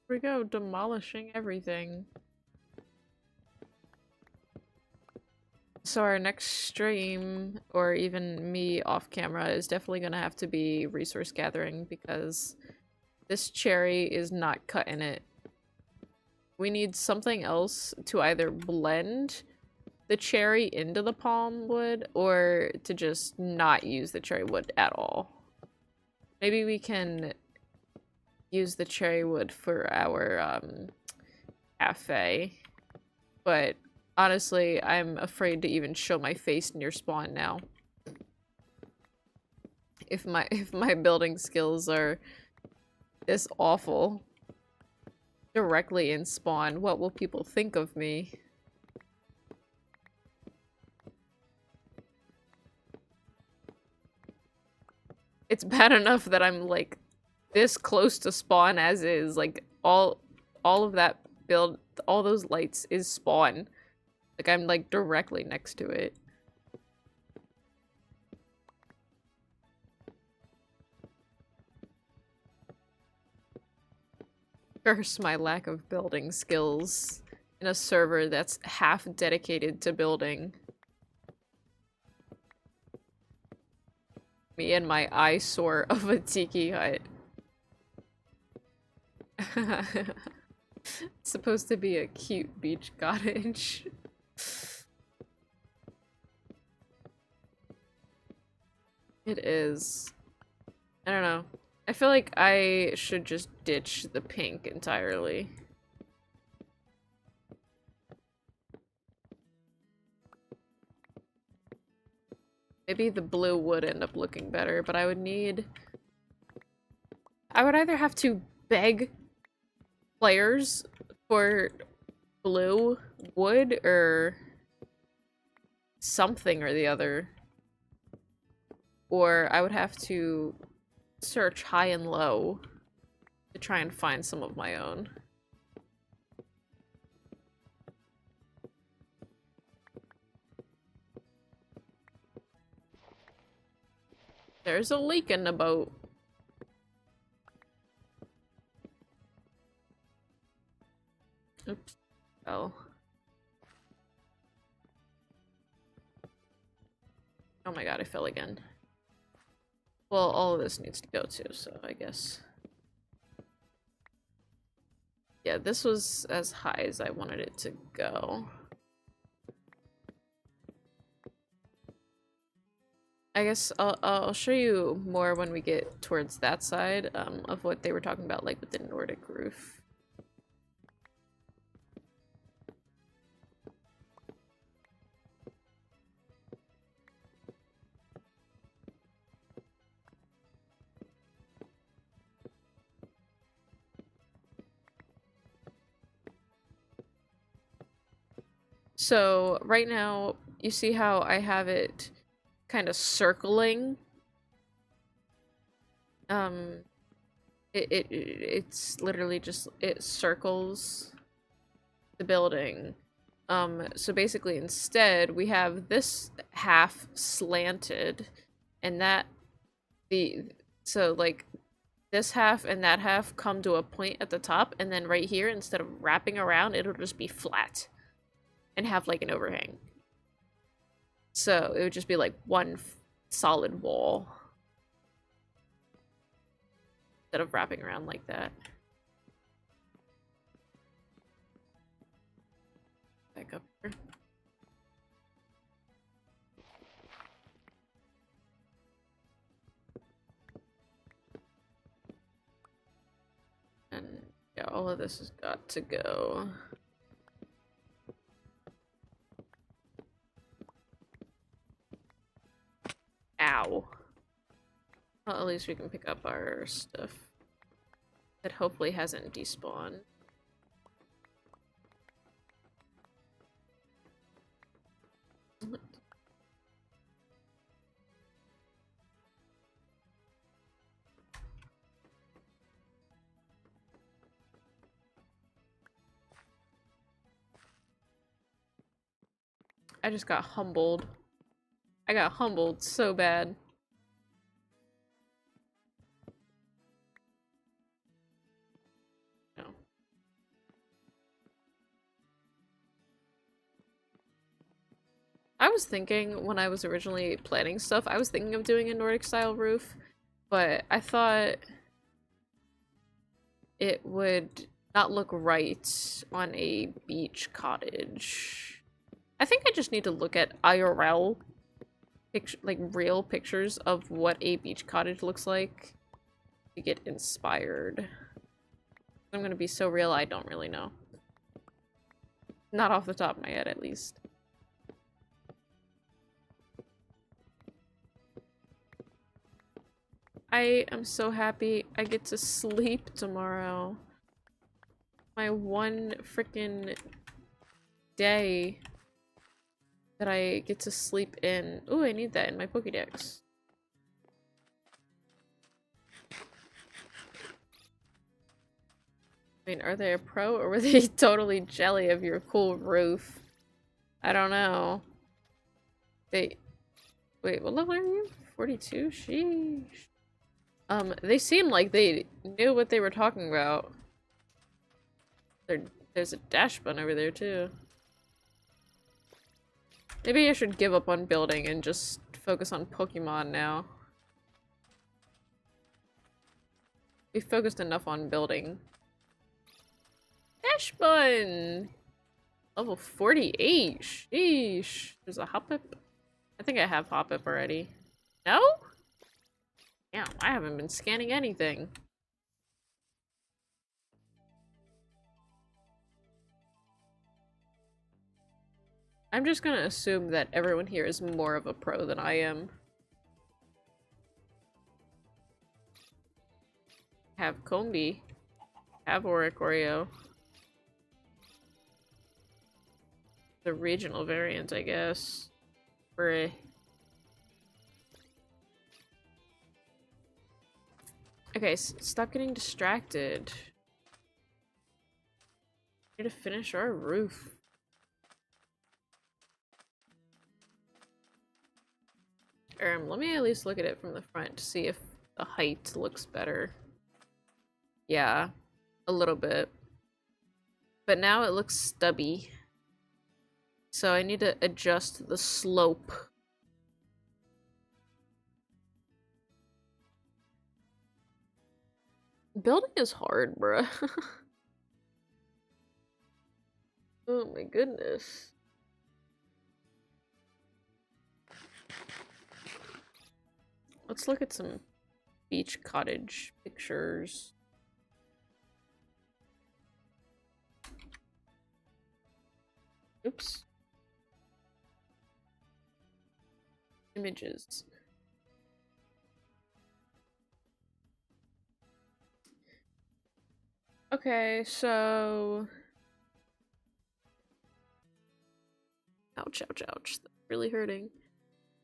Here we go, demolishing everything. So our next stream, or even me off camera, is definitely gonna have to be resource gathering because this cherry is not cutting it. We need something else to either blend the cherry into the palm wood or to just not use the cherry wood at all. Maybe we can use the cherry wood for our cafe, but honestly, I'm afraid to even show my face near spawn now. If my building skills are this awful directly in spawn, what will people think of me? It's bad enough that I'm like this close to spawn as is. Like all of that build, all those lights is spawn. Like I'm like directly next to it. Curse my lack of building skills in a server that's half dedicated to building. Me and my eyesore of a tiki hut. It's supposed to be a cute beach cottage. It is. I don't know. I feel like I should just ditch the pink entirely. Maybe the blue would end up looking better, but I would need... I would either have to beg players for blue wood or something or the other. Or I would have to search high and low to try and find some of my own. There's a leak in the boat. Oops. Oh. Oh my god, I fell again. Well, all of this needs to go too, so I guess. Yeah, this was as high as I wanted it to go. I guess I'll show you more when we get towards that side of what they were talking about, like with the Nordic roof. So right now, you see how I have it kind of circling? It's literally just, it circles the building. So basically instead we have this half slanted and so like this half and that half come to a point at the top, and then right here, instead of wrapping around, it'll just be flat and have like an overhang. So it would just be like one solid wall instead of wrapping around like that. Back up here. And yeah, all of this has got to go. Ow. Well, at least we can pick up our stuff that hopefully hasn't despawned. I just got humbled. I got humbled so bad. No. I was thinking, when I was originally planning stuff, I was thinking of doing a Nordic style roof, but I thought it would not look right on a beach cottage. I think I just need to look at IRL like real pictures of what a beach cottage looks like to get inspired. I'm gonna be so real, I don't really know. Not off the top of my head, at least. I am so happy I get to sleep tomorrow. My one freaking day that I get to sleep in. Ooh, I need that in my Pokédex. I mean, are they a pro or were they totally jelly of your cool roof? I don't know. Wait, what level are you? 42? Sheesh. They seem like they knew what they were talking about. There's a dash button over there, too. Maybe I should give up on building and just focus on Pokemon now. We focused enough on building. Dash button! Level 48. Sheesh. There's a Hoppip. I think I have Hoppip already. No? Damn, I haven't been scanning anything. I'm just gonna assume that everyone here is more of a pro than I am. Have Combi. Have Oricorio. The regional variant, I guess. For okay, stop getting distracted. We need to finish our roof. Let me at least look at it from the front to see if the height looks better. Yeah, a little bit. But now it looks stubby. So I need to adjust the slope. Building is hard, bruh. Oh my goodness. Let's look at some beach cottage pictures. Oops. Images. Okay, so Ouch, ouch, ouch. That's really hurting.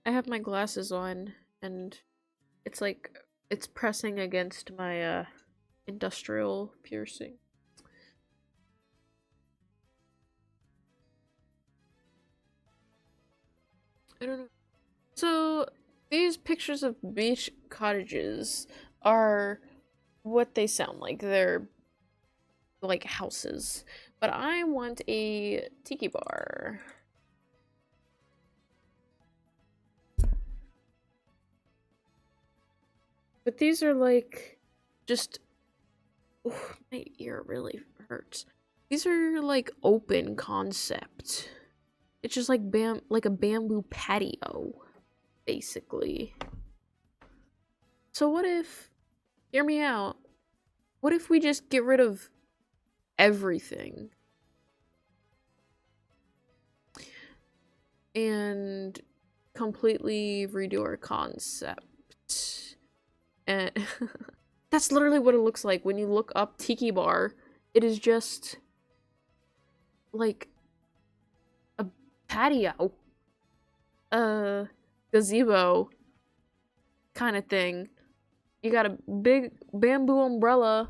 I have my glasses on, and it's like, it's pressing against my, industrial piercing. I don't know. So, these pictures of beach cottages are what they sound like. They're like houses. But I want a tiki bar. But these are like just ooh, my ear really hurts. These are like open concept. It's just like a bamboo patio, basically. So what if, hear me out, what if we just get rid of everything and completely redo our concept? And that's literally what it looks like when you look up tiki bar. It is just like a patio, a gazebo kind of thing. You got a big bamboo umbrella,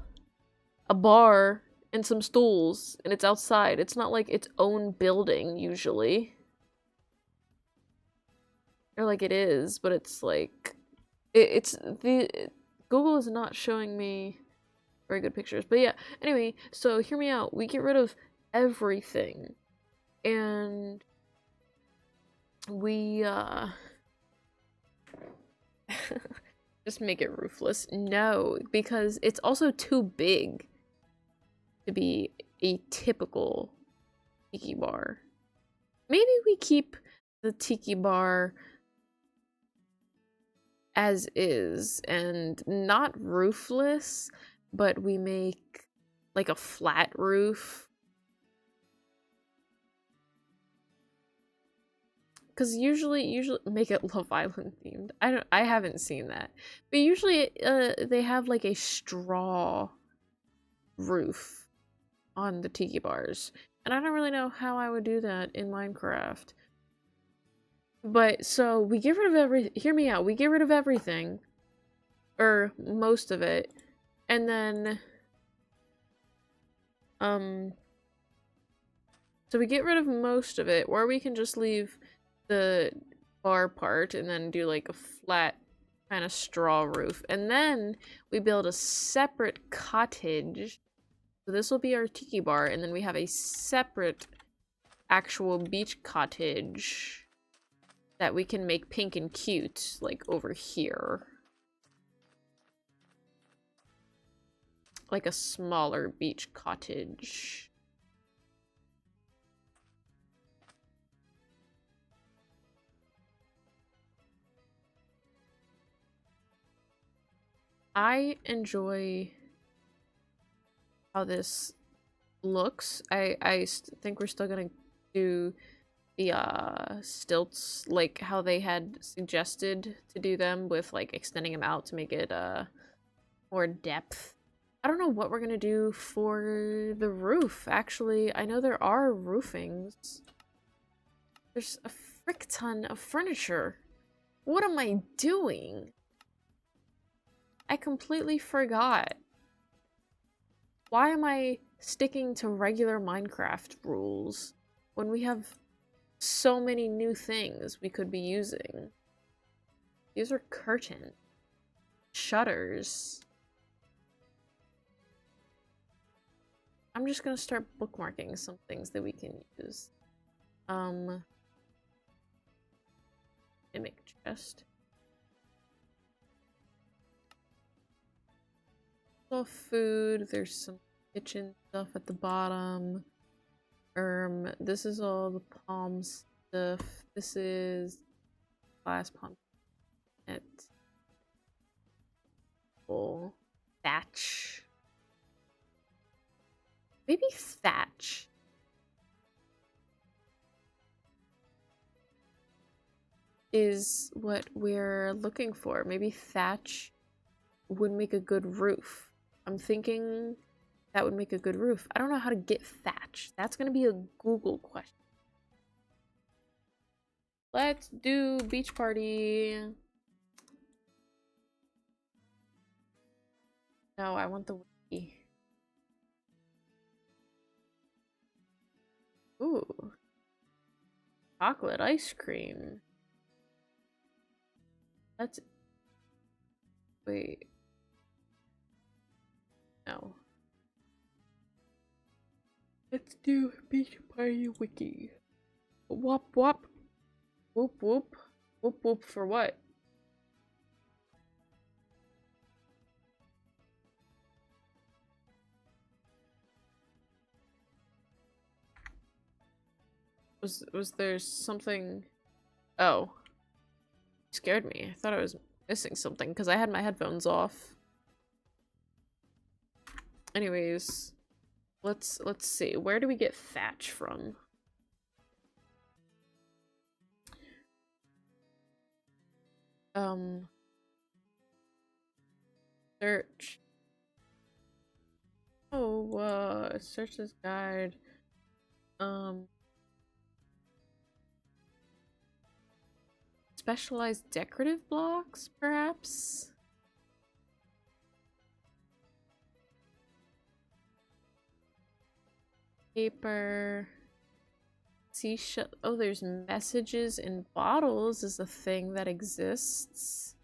a bar, and some stools, and it's outside. It's not like its own building usually. Or like it is, but it's like Google is not showing me very good pictures. But yeah, anyway, so hear me out. We get rid of everything. And we just make it roofless. No, because it's also too big to be a typical tiki bar. Maybe we keep the tiki bar as is and not roofless, but we make like a flat roof. Because usually make it Love Island themed. I haven't seen that. But usually they have like a straw roof on the tiki bars. And I don't really know how I would do that in Minecraft. But so we get rid of hear me out. We get rid of everything, or most of it, and then so we get rid of most of it, or we can just leave the bar part and then do like a flat kind of straw roof, and then we build a separate cottage. So this will be our tiki bar, and then we have a separate actual beach cottage that we can make pink and cute, like over here. Like a smaller beach cottage. I enjoy how this looks. I think we're still gonna do the stilts like how they had suggested to do them, with like extending them out to make it more depth. I don't know what we're gonna do for the roof. Actually, I know there are roofings. There's a frick ton of furniture. What am I doing? I completely forgot. Why am I sticking to regular Minecraft rules when we have so many new things we could be using? These are curtains, shutters. I'm just gonna start bookmarking some things that we can use. And make a chest. All food. There's some kitchen stuff at the bottom. This is all the palm stuff. This is glass palm. Thatch. Maybe thatch. Is what we're looking for. Maybe thatch would make a good roof. I'm thinking that would make a good roof. I don't know how to get thatch. That's gonna be a Google question. Let's do beach party. No, I want the wiki. Ooh. Chocolate ice cream. Let's... Wait. No. Let's do beach party wiki. Wop wop. Whoop whoop. Whoop whoop for what? Was there something? Oh. Scared me. I thought I was missing something because I had my headphones off. Anyways, let's see. Where do we get thatch from? Search. Oh, search this guide. Specialized decorative blocks, perhaps? Paper. Seashell. Oh, there's messages in bottles is a thing that exists.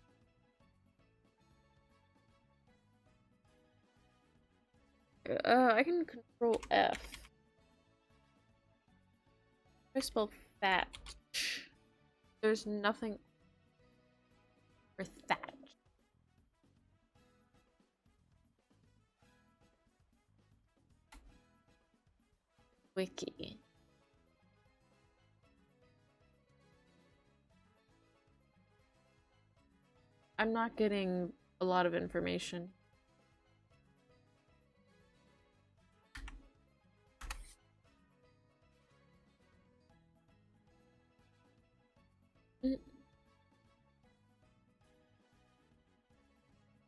I can control F. I spell thatch. There's nothing for thatch. Wiki. I'm not getting a lot of information.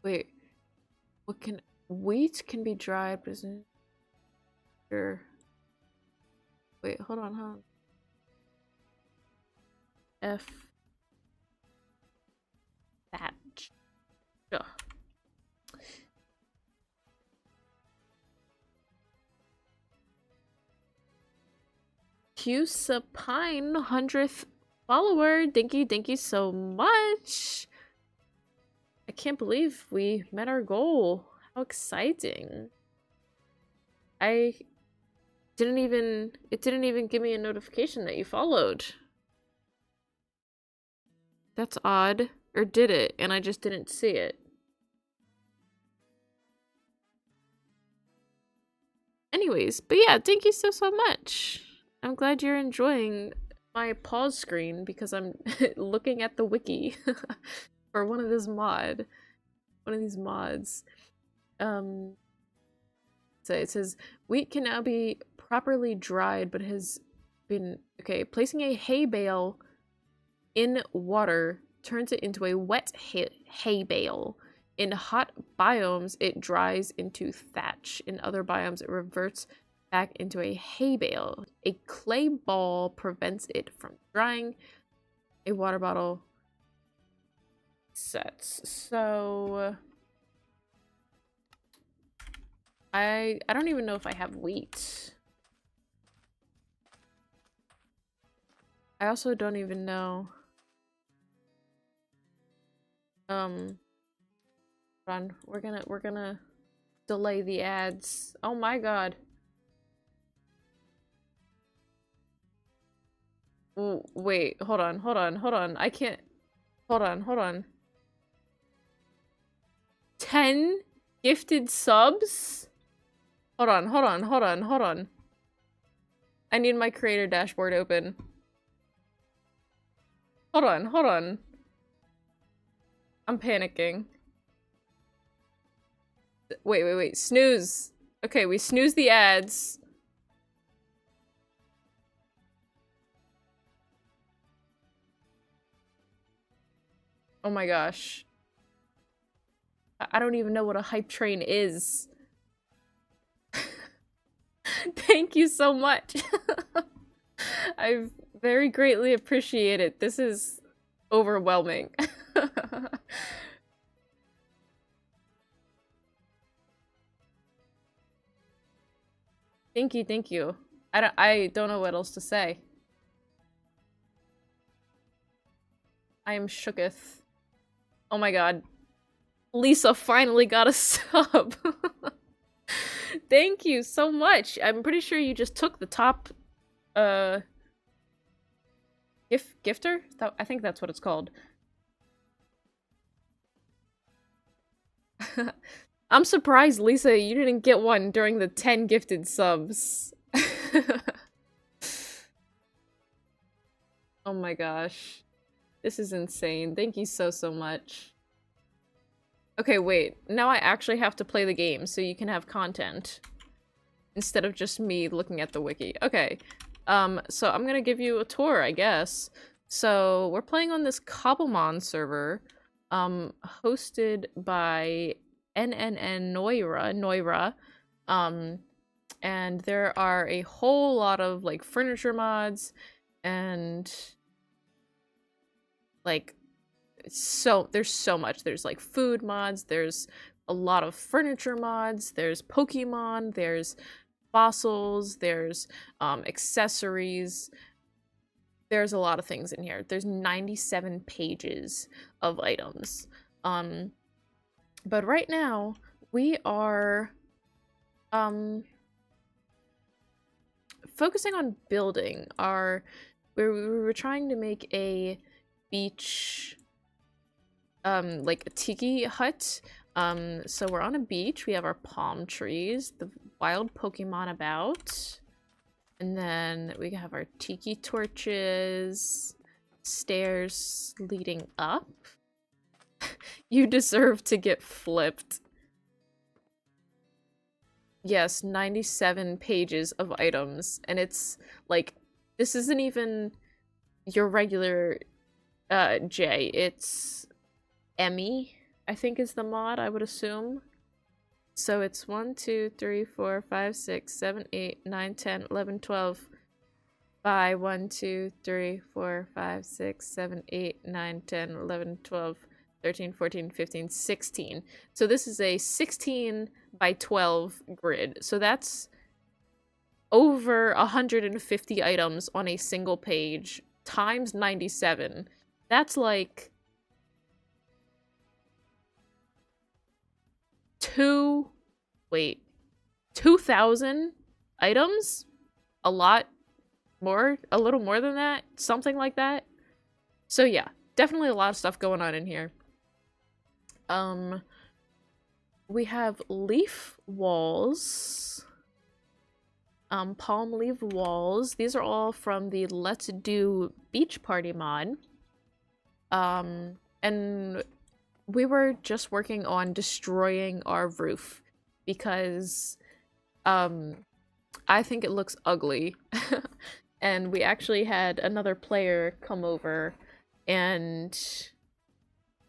Wait, what can wheat can be dried, but isn't sure. Wait, hold on. F thatch. Ugh. Q Supine 100th follower. Thank you so much. I can't believe we met our goal. How exciting. It didn't even give me a notification that you followed. That's odd. Or did it? And I just didn't see it. Anyways, but yeah, thank you so much. I'm glad you're enjoying my pause screen because I'm looking at the wiki for one of these mods. So it says wheat can now be properly dried, but has been placing a hay bale in water turns it into a wet hay bale. In hot biomes, it dries into thatch. In other biomes, it reverts back into a hay bale. A clay ball prevents it from drying. A water bottle sets. So I don't even know if I have wheat. I also don't even know. Hold on, we're gonna delay the ads. Oh my god. Ooh, wait, hold on. I can't. Hold on. 10 gifted subs? Hold on. I need my creator dashboard open. Hold on. I'm panicking. Wait. Snooze. Okay, we snooze the ads. Oh my gosh. I don't even know what a hype train is. Thank you so much. Very greatly appreciated. This is overwhelming. Thank you, thank you. I don't know what else to say. I am shooketh. Oh my god. Lisa finally got a sub. Thank you so much. I'm pretty sure you just took the top gifter? I think that's what it's called. I'm surprised, Lisa, you didn't get one during the 10 gifted subs. Oh my gosh. This is insane. Thank you so much. Okay, wait. Now I actually have to play the game so you can have content. Instead of just me looking at the wiki. Okay. So I'm gonna give you a tour, I guess. So we're playing on this cobblemon server, hosted by nnnoira, and there are a whole lot of like furniture mods and like there's so much. There's like food mods, there's a lot of furniture mods, there's Pokemon, there's fossils, there's accessories. There's a lot of things in here. There's 97 pages of items. But right now we are focusing on building our we were trying to make a beach like a tiki hut. So we're on a beach, we have our palm trees, the wild Pokemon about, and then we have our tiki torches, stairs leading up. You deserve to get flipped. Yes, 97 pages of items, and it's like, this isn't even your regular J, it's Emmy, I think is the mod, I would assume. So it's 1, 2, 3, 4, 5, 6, 7, 8, 9, 10, 11, 12 by 1, 2, 3, 4, 5, 6, 7, 8, 9, 10, 11, 12, 13, 14, 15, 16. So this is a 16 by 12 grid. So that's over 150 items on a single page times 97. That's like 2,000 items? A lot more? A little more than that? Something like that? So yeah, definitely a lot of stuff going on in here. We have leaf walls. Palm leaf walls. These are all from the Let's Do Beach Party mod. And we were just working on destroying our roof because I think it looks ugly. And we actually had another player come over, and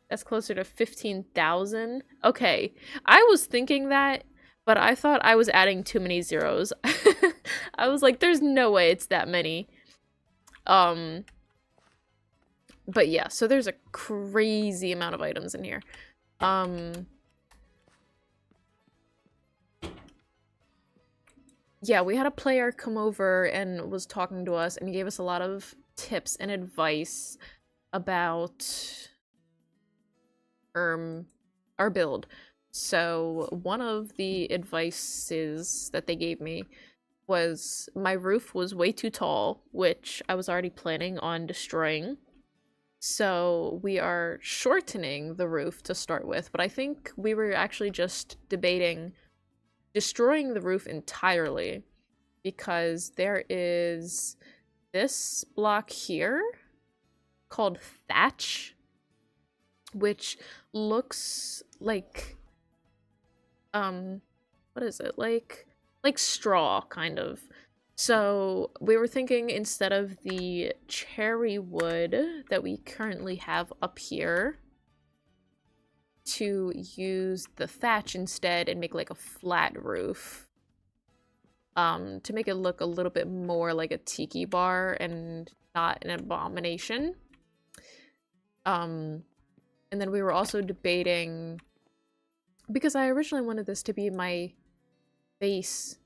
that's closer to 15,000. Okay, I was thinking that, but I thought I was adding too many zeros. I was like, there's no way it's that many. But yeah, so there's a crazy amount of items in here. Yeah, we had a player come over and was talking to us, and he gave us a lot of tips and advice about our build. So one of the advices that they gave me was my roof was way too tall, which I was already planning on destroying. So we are shortening the roof to start with, but I think we were actually just debating destroying the roof entirely, because there is this block here called thatch, which looks like what is it, like straw kind of. So we were thinking, instead of the cherry wood that we currently have up here, to use the thatch instead and make like a flat roof, to make it look a little bit more like a tiki bar and not an abomination. And then we were also debating, because I originally wanted this to be my base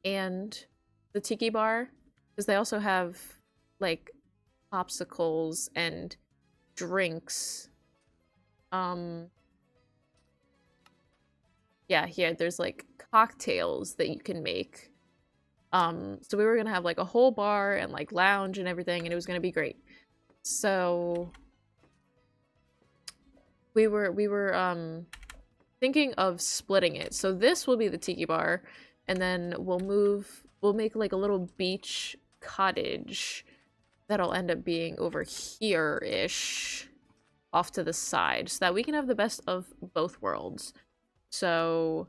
and the tiki bar, because they also have like popsicles and drinks. Yeah, here there's like cocktails that you can make. So we were gonna have like a whole bar and like lounge and everything, and it was gonna be great. So we were thinking of splitting it. So this will be the tiki bar, and then we'll make like a little beach cottage that'll end up being over here-ish, off to the side, so that we can have the best of both worlds. So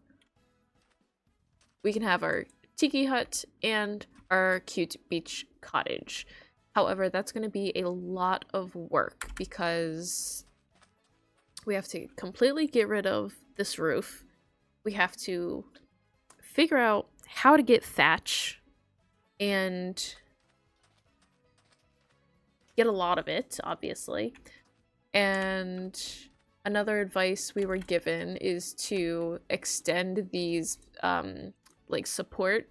we can have our tiki hut and our cute beach cottage. However, that's going to be a lot of work because we have to completely get rid of this roof. We have to figure out how to get thatch and get a lot of it, obviously. And another advice we were given is to extend these like support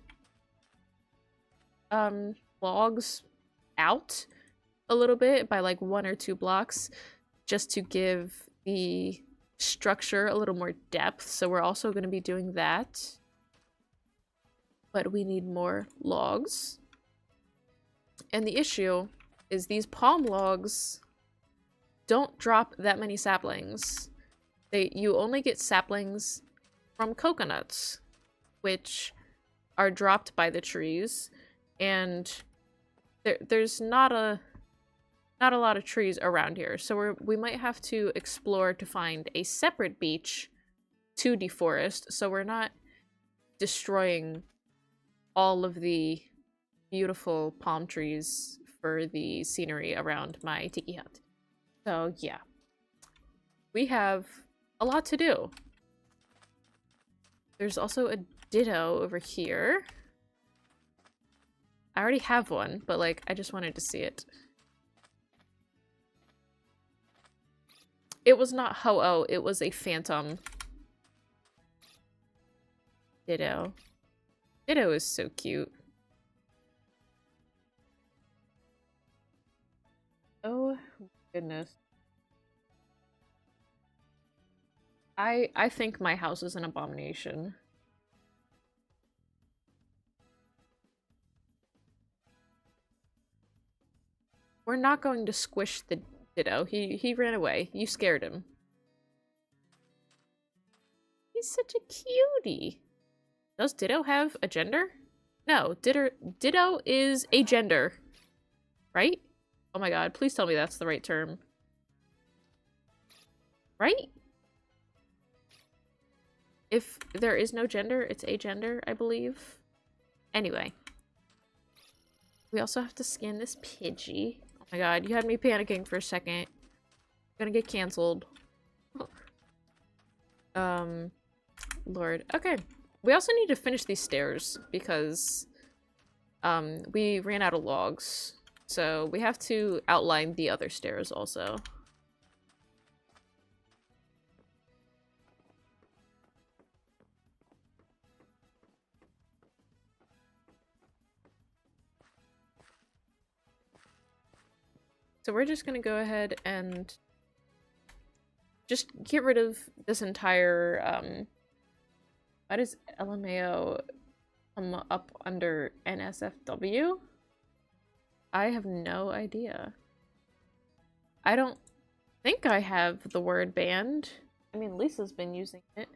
logs out a little bit by like 1 or 2 blocks, just to give the structure a little more depth. So we're also going to be doing that, but we need more logs. And the issue is these palm logs don't drop that many saplings. You only get saplings from coconuts, which are dropped by the trees, and there's not a lot of trees around here. So we might have to explore to find a separate beach to deforest, so we're not destroying all of the beautiful palm trees for the scenery around my tiki hut. So yeah, we have a lot to do. There's also a ditto over here. I already have one, but like I just wanted to see it. It was not Ho-Oh, it was a phantom. Ditto. Ditto is so cute. Oh goodness. I think my house is an abomination. We're not going to squish the Ditto. He ran away. You scared him. He's such a cutie. Does Ditto have a gender? No, Ditto is a gender. Right? Oh my god, please tell me that's the right term. Right? If there is no gender, it's a gender, I believe. Anyway. We also have to scan this Pidgey. Oh my god, you had me panicking for a second. Gonna get canceled. Lord. Okay. We also need to finish these stairs because we ran out of logs. So we have to outline the other stairs also. So we're just gonna go ahead and just get rid of this entire, why does LMAO come up under NSFW? I have no idea. I don't think I have the word banned. I mean, Lisa's been using it.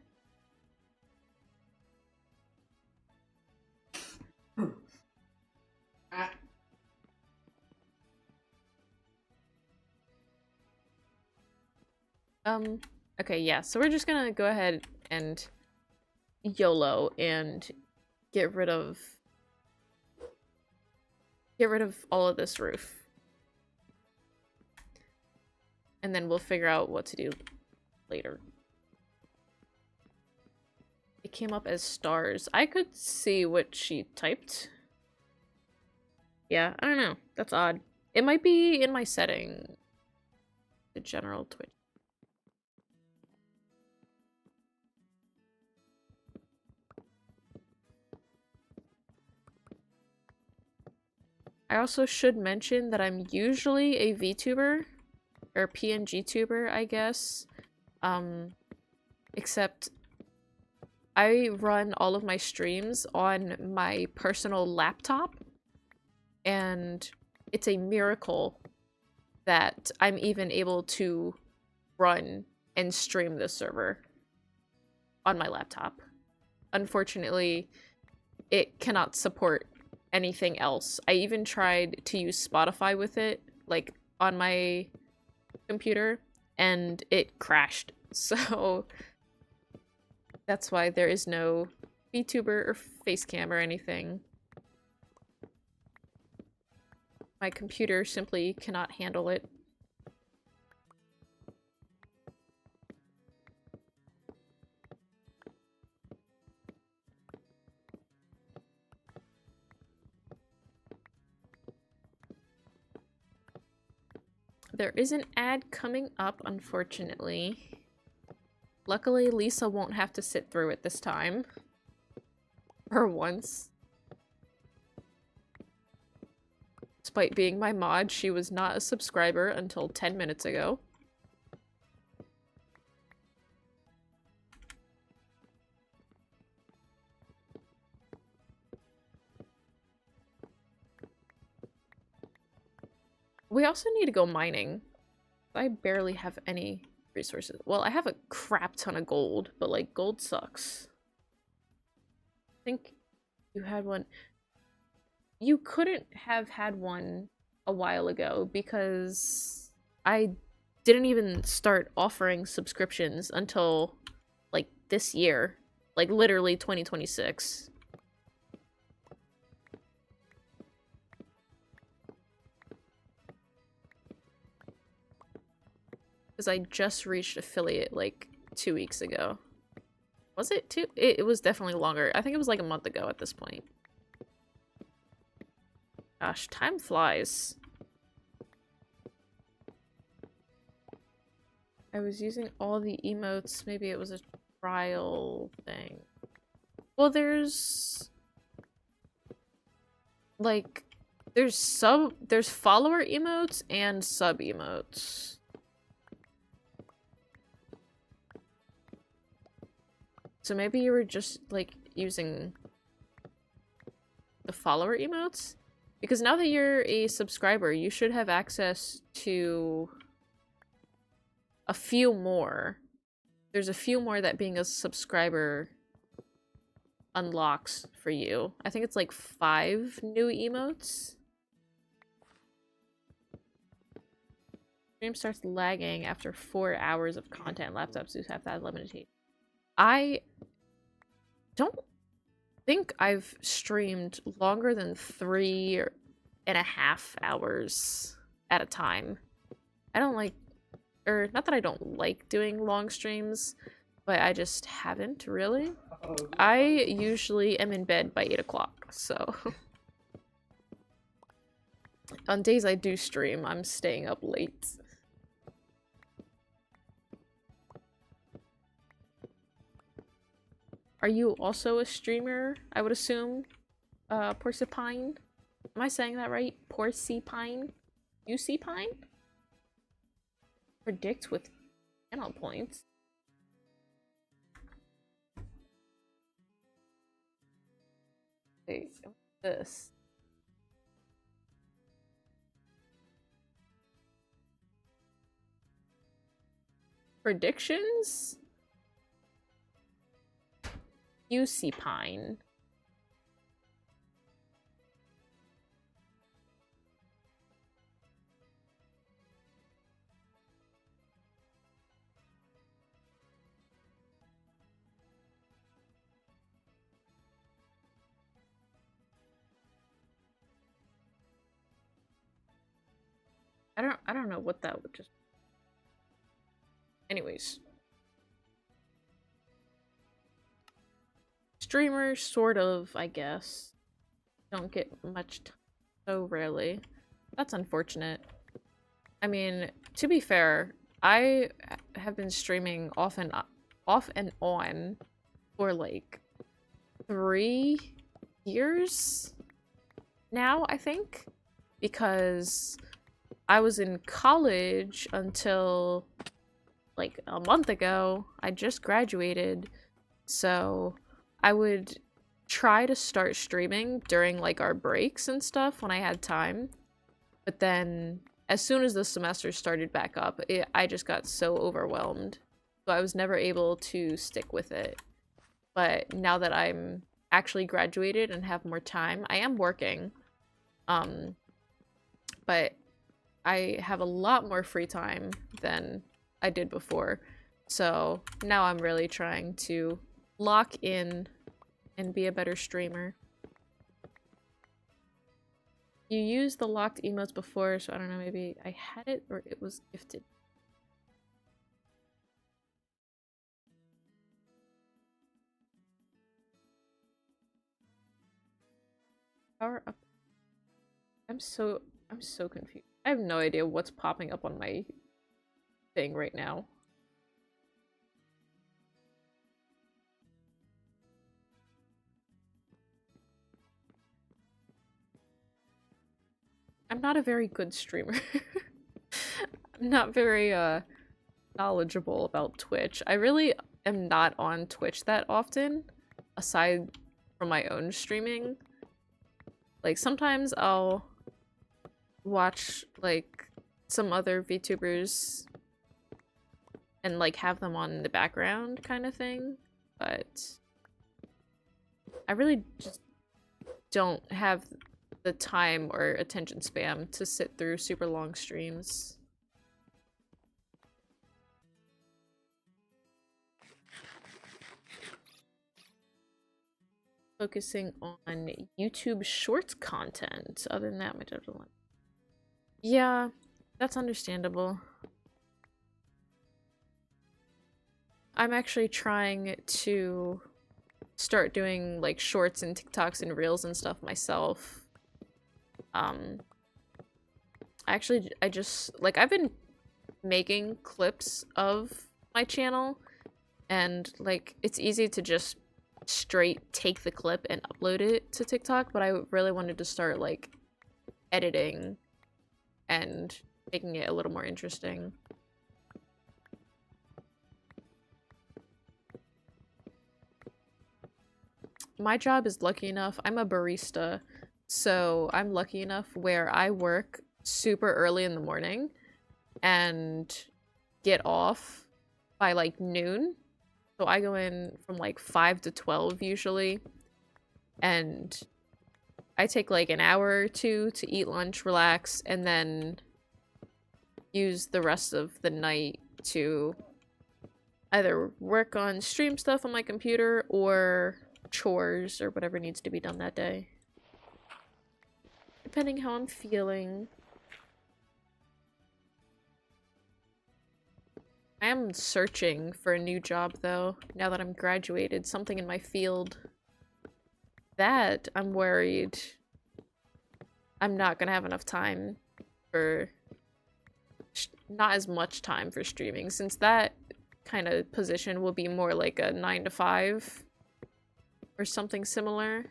Okay, yeah, so we're just gonna go ahead and YOLO and get rid of all of this roof. And then we'll figure out what to do later. It came up as stars. I could see what she typed. Yeah, I don't know. That's odd. It might be in my setting. The general Twitch. I also should mention that I'm usually a VTuber, or PNG tuber, I guess. Except I run all of my streams on my personal laptop, and it's a miracle that I'm even able to run and stream this server on my laptop. Unfortunately, it cannot support anything else. I even tried to use Spotify with it, like, on my computer, and it crashed. So that's why there is no VTuber or Facecam or anything. My computer simply cannot handle it. There is an ad coming up, unfortunately. Luckily, Lisa won't have to sit through it this time. For once. Despite being my mod, she was not a subscriber until 10 minutes ago. We also need to go mining. I barely have any resources. Well, I have a crap ton of gold, but like gold sucks. I think you had one. You couldn't have had one a while ago because I didn't even start offering subscriptions until like this year. Like literally 2026. Because I just reached affiliate like 2 weeks ago. Was it 2? It was definitely longer. I think it was like a month ago at this point. Gosh, time flies. I was using all the emotes. Maybe it was a trial thing. Well, there's... like... there's follower emotes and sub emotes. So maybe you were just, like, using the follower emotes? Because now that you're a subscriber, you should have access to a few more. There's a few more that being a subscriber unlocks for you. I think it's like 5 new emotes. Stream starts lagging after 4 hours of content. Laptops do have that limitation. I don't think I've streamed longer than 3.5 hours at a time. I don't like, or not that I don't like doing long streams, but I just haven't really. I usually am in bed by 8 o'clock, so. On days I do stream, I'm staying up late. Are you also a streamer, I would assume? Porcupine? Am I saying that right? Porcupine? Pine? Predict with channel points. Wait, what's this? Predictions? Pine. I don't know what that would just. Anyways. Streamers, sort of, I guess. Don't get much time so rarely. That's unfortunate. I mean, to be fair, I have been streaming off and on for like 3 years now, I think, because I was in college until like a month ago. I just graduated, so I would try to start streaming during like our breaks and stuff when I had time, but then as soon as the semester started back up, I just got so overwhelmed, so I was never able to stick with it. But now that I'm actually graduated and have more time, I am working, but I have a lot more free time than I did before, so now I'm really trying to lock in and be a better streamer. You used the locked emotes before, so I don't know, maybe I had it or it was gifted. Power up. I'm so confused. I have no idea what's popping up on my thing right now. I'm not a very good streamer. I'm not very knowledgeable about Twitch. I really am not on Twitch that often, aside from my own streaming. Like, sometimes I'll watch, like, some other VTubers and, like, have them on in the background kind of thing, but I really just don't have the time or attention span to sit through super long streams. Focusing on YouTube Shorts content. Other than that, my total one. Yeah, that's understandable. I'm actually trying to start doing like shorts and TikToks and reels and stuff myself. I just like, I've been making clips of my channel, and like it's easy to just straight take the clip and upload it to TikTok, but I really wanted to start like editing and making it a little more interesting. My job is lucky enough, I'm a barista, so I'm lucky enough where I work super early in the morning and get off by like noon. So I go in from like 5 to 12 usually, and I take like an hour or two to eat lunch, relax, and then use the rest of the night to either work on stream stuff on my computer or chores or whatever needs to be done that day, depending how I'm feeling. I am searching for a new job though, now that I'm graduated, something in my field. That I'm worried I'm not gonna have enough time for, not as much time for streaming, since that kind of position will be more like a 9 to 5 or something similar.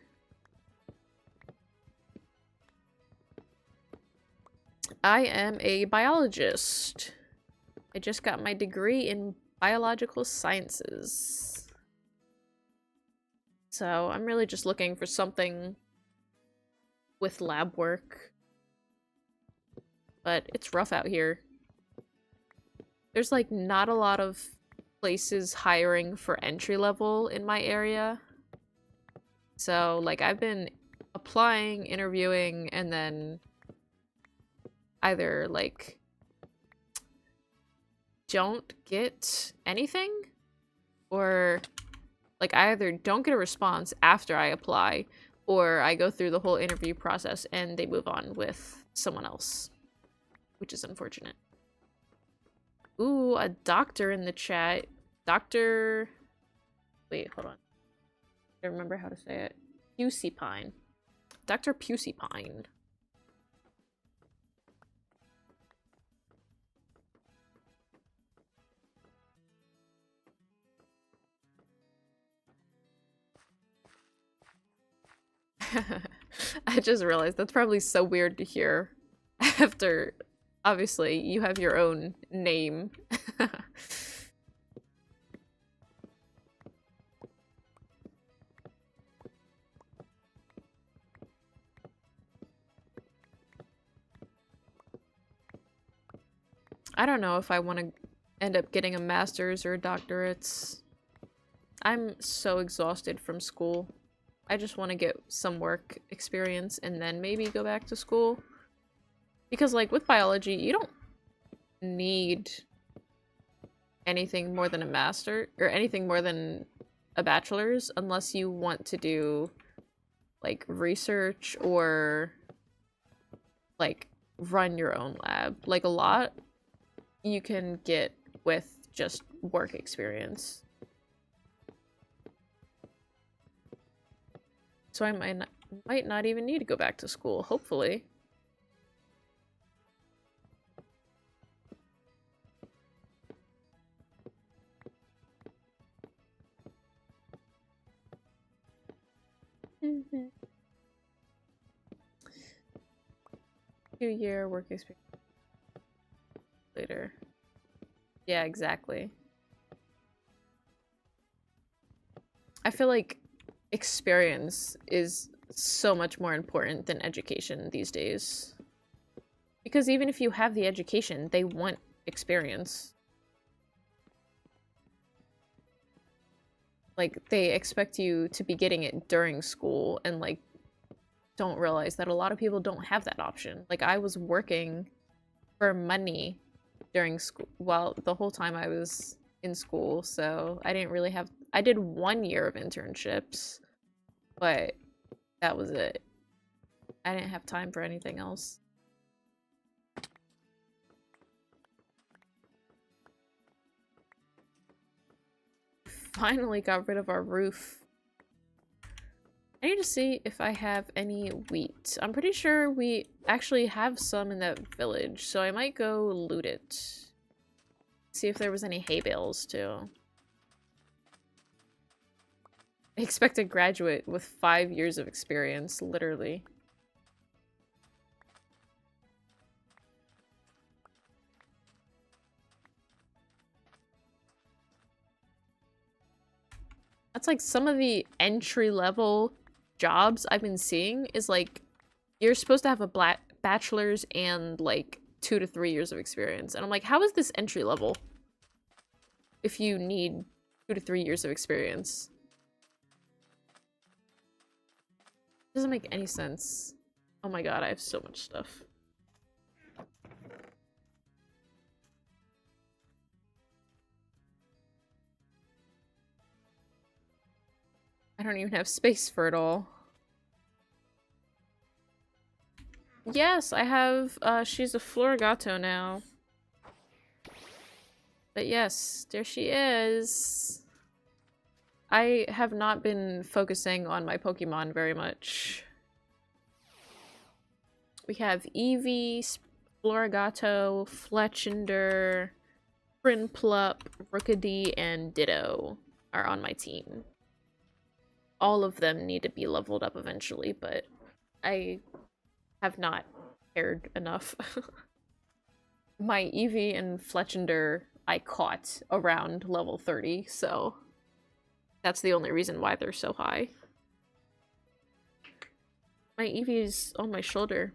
I am a biologist. I just got my degree in biological sciences. So I'm really just looking for something with lab work. But it's rough out here. There's like not a lot of places hiring for entry level in my area. So like I've been applying, interviewing, and then either like don't get anything, or like I either don't get a response after I apply, or I go through the whole interview process and they move on with someone else, which is unfortunate. Ooh, a doctor in the chat. Dr. Wait, hold on. I don't remember how to say it. Puseypine. Dr. Puseypine. I just realized that's probably so weird to hear after, obviously, you have your own name. I don't know if I want to end up getting a master's or a doctorate. I'm so exhausted from school. I just want to get some work experience and then maybe go back to school. Because, like, with biology, you don't need anything more than a master, or anything more than a bachelor's, unless you want to do, like, research or, like, run your own lab. Like, a lot you can get with just work experience. So I might not even need to go back to school, hopefully. Mm-hmm. 2-year work experience later. Yeah, exactly. I feel like experience is so much more important than education these days. Because even if you have the education, they want experience. Like, they expect you to be getting it during school and, like, don't realize that a lot of people don't have that option. Like, I was working for money during school, well, the whole time I was in school, so I didn't really have, I did 1 year of internships, but that was it. I didn't have time for anything else. Finally got rid of our roof. I need to see if I have any wheat. I'm pretty sure we actually have some in that village, so I might go loot it. See if there was any hay bales, too. I expect a graduate with 5 years of experience, literally. That's like some of the entry-level jobs I've been seeing is like, you're supposed to have a bachelor's and like 2 to 3 years of experience. And I'm like, how is this entry level if you need 2 to 3 years of experience? Doesn't make any sense. Oh my god, I have so much stuff. I don't even have space for it all. Yes, I have, she's a Florigato now. But yes, there she is. I have not been focusing on my Pokemon very much. We have Eevee, Florigato, Fletchinder, Prinplup, Rookidee, and Ditto are on my team. All of them need to be leveled up eventually, but I have not cared enough. My Eevee and Fletchinder I caught around level 30, so that's the only reason why they're so high. My Eevee's on my shoulder.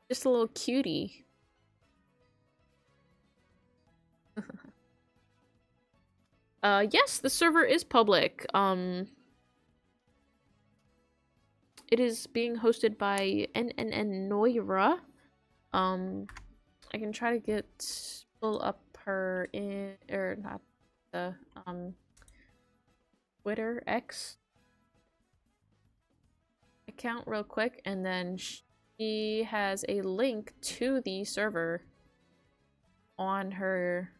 Just a little cutie. Yes, the server is public. It is being hosted by nnnoira. I can try to pull up her in, or not the, Twitter X account real quick, and then she has a link to the server on her.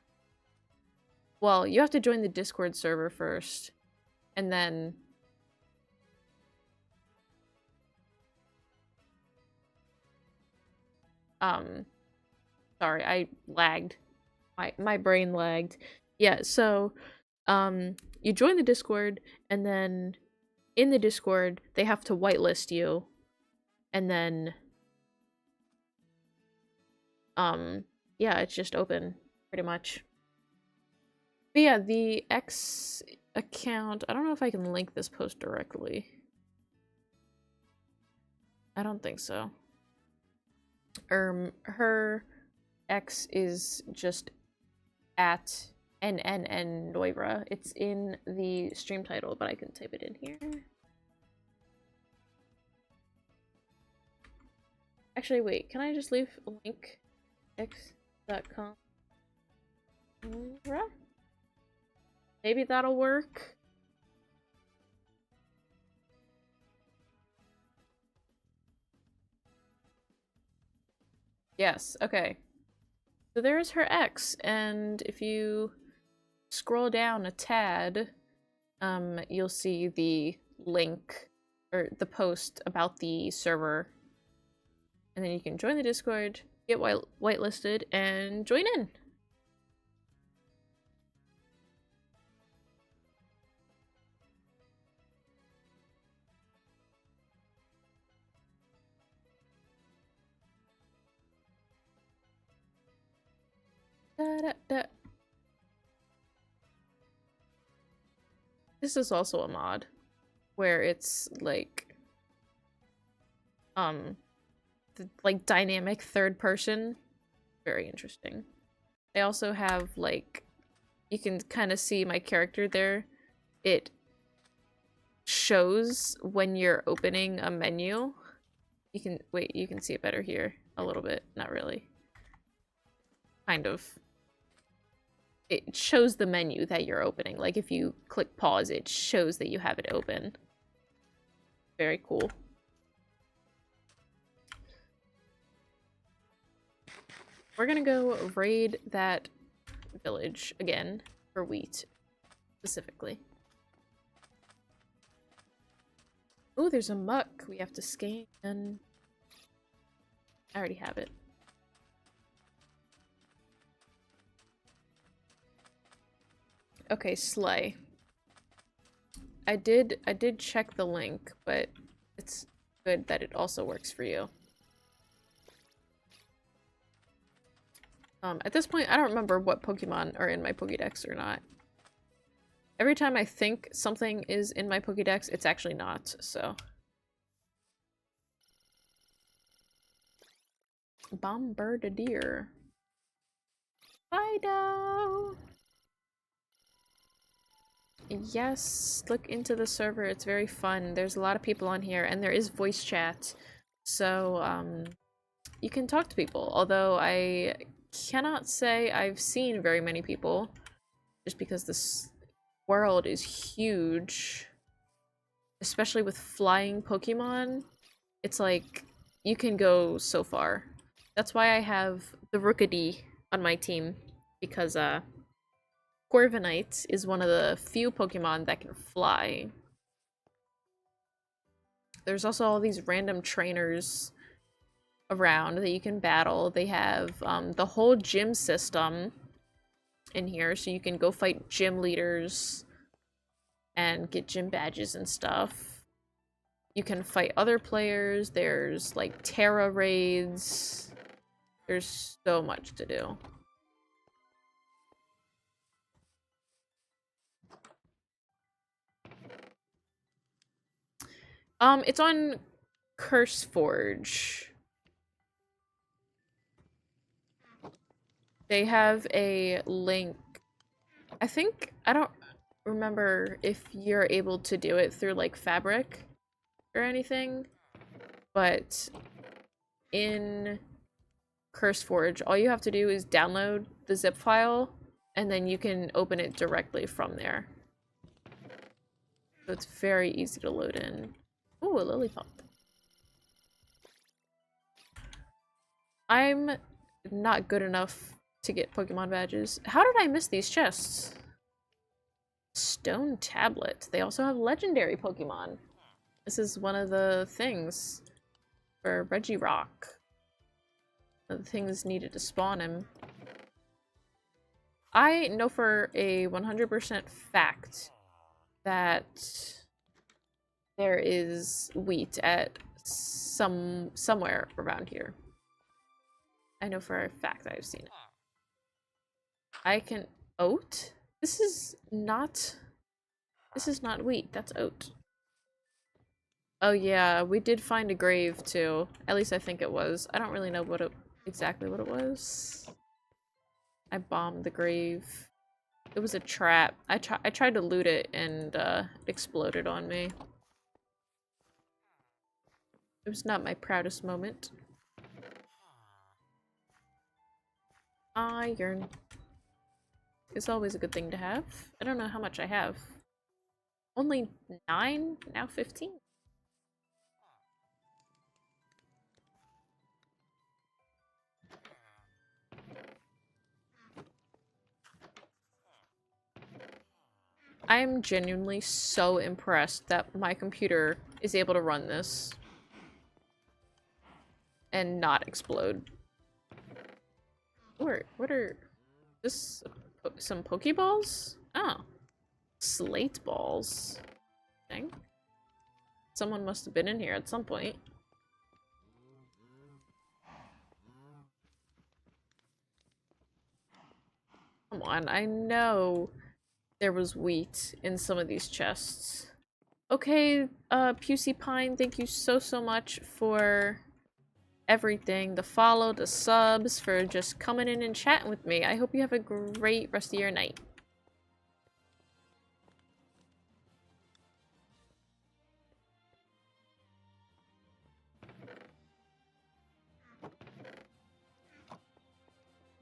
Well, you have to join the Discord server first, and then sorry, I lagged. My brain lagged. Yeah, so you join the Discord, and then in the Discord, they have to whitelist you, and then yeah, it's just open pretty much. But yeah, the X account, I don't know if I can link this post directly. I don't think so. Her X is just at nnnoira. It's in the stream title, but I can type it in here. Actually, wait, can I just leave a link? x.com. Maybe that'll work. Yes, okay. So there's her X, and if you scroll down a tad, you'll see the link, or the post about the server. And then you can join the Discord, get whitelisted, and join in. Da-da-da. This is also a mod where it's like like dynamic third person. Very interesting. They also have like, you can kind of see my character there. It shows when you're opening a menu. You can wait, you can see it better here a little bit. Not really. Kind of. It shows the menu that you're opening. Like if you click pause, it shows that you have it open. Very cool. We're gonna go raid that village again for wheat, specifically. Oh, there's a muck we have to scan. I already have it. Okay, slay. I did check the link, but it's good that it also works for you. At this point, I don't remember what Pokemon are in my Pokédex or not. Every time I think something is in my Pokédex, it's actually not, so. Bombardier. Fido! Yes, look into the server, it's very fun. There's a lot of people on here, and there is voice chat. So, you can talk to people, although I cannot say I've seen very many people, just because this world is huge, especially with flying Pokemon. It's like, you can go so far. That's why I have the Rookidee on my team, because Corviknight is one of the few Pokemon that can fly. There's also all these random trainers around that you can battle. They have the whole gym system in here, so you can go fight gym leaders and get gym badges and stuff. You can fight other players. There's like Terra raids. There's so much to do. It's on CurseForge. They have a link. I think, I don't remember if you're able to do it through like Fabric or anything, but in CurseForge, all you have to do is download the zip file, and then you can open it directly from there. So it's very easy to load in. Ooh, a Lillipup. I'm not good enough to get Pokemon badges. How did I miss these chests? Stone Tablet. They also have legendary Pokemon. This is one of the things for Regirock. The things needed to spawn him. I know for a 100% fact that there is wheat at somewhere around here. I know for a fact I've seen it. I can oat? This is not wheat, that's oat. Oh yeah, we did find a grave too. At least I think it was. I don't really know exactly what it was. I bombed the grave. It was a trap. I tried to loot it and it exploded on me. It was not my proudest moment. Iron. It's always a good thing to have. I don't know how much I have. Only 9? Now 15? I'm genuinely so impressed that my computer is able to run this and not explode. What are this? Some Pokeballs? Oh, slate balls. Dang. Someone must have been in here at some point. Come on, I know there was wheat in some of these chests. Okay, Pusey Pine, thank you so much for everything. The follow, the subs, for just coming in and chatting with me. I hope you have a great rest of your night.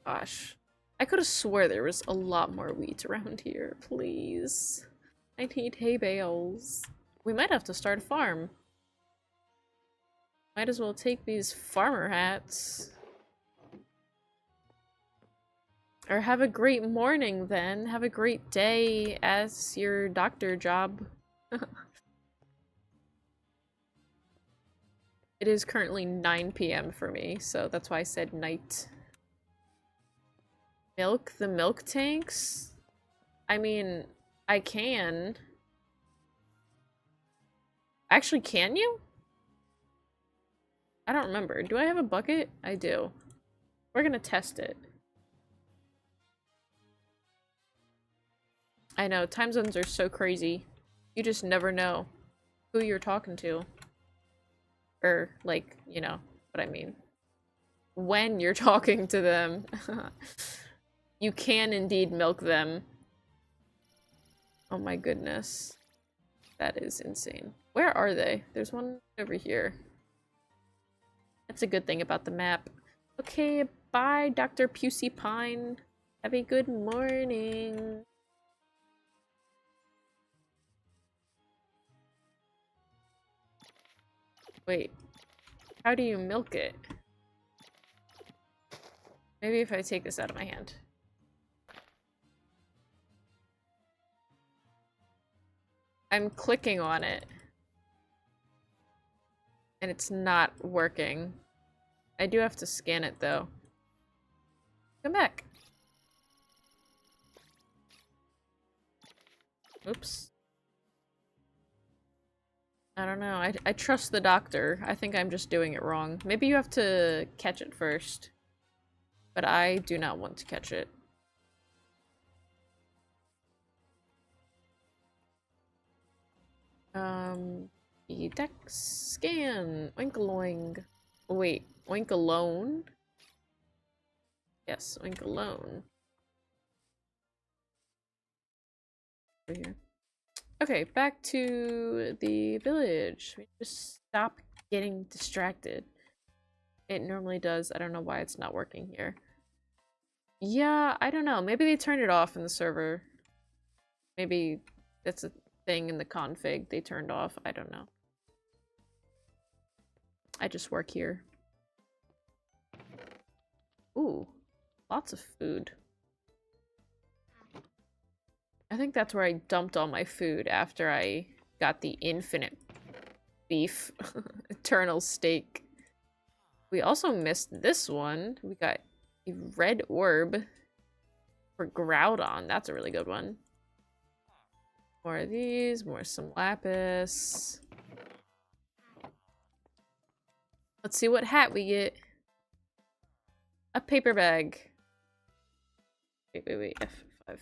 Gosh. I could have swore there was a lot more wheat around here. Please. I need hay bales. We might have to start a farm. Might as well take these farmer hats. Or have a great morning then. Have a great day as your doctor job. It is currently 9 p.m. for me, so that's why I said night. Milk the milk tanks? I mean, I can. Actually, can you? I don't remember. Do I have a bucket? I do. We're gonna test it. I know, time zones are so crazy. You just never know who you're talking to. Or, like, you know what I mean. When you're talking to them. You can indeed milk them. Oh my goodness. That is insane. Where are they? There's one over here. That's a good thing about the map. Okay, bye, Dr. Pusey Pine. Have a good morning. Wait. How do you milk it? Maybe if I take this out of my hand. I'm clicking on it. And it's not working. I do have to scan it though. Come back. Oops. I don't know. I trust the doctor. I think I'm just doing it wrong. Maybe you have to catch it first. But I do not want to catch it. Dex scan. Oink aloing. Wait, oink alone? Yes, oink alone. Over here. Okay, back to the village. We just stop getting distracted. It normally does. I don't know why it's not working here. Yeah, I don't know. Maybe they turned it off in the server. Maybe that's a thing in the config they turned off. I don't know. I just work here. Ooh, lots of food. I think that's where I dumped all my food after I got the infinite beef. Eternal steak. We also missed this one. We got a red orb for Groudon. That's a really good one. More of these, more some lapis. Let's see what hat we get. A paper bag. Wait. F5.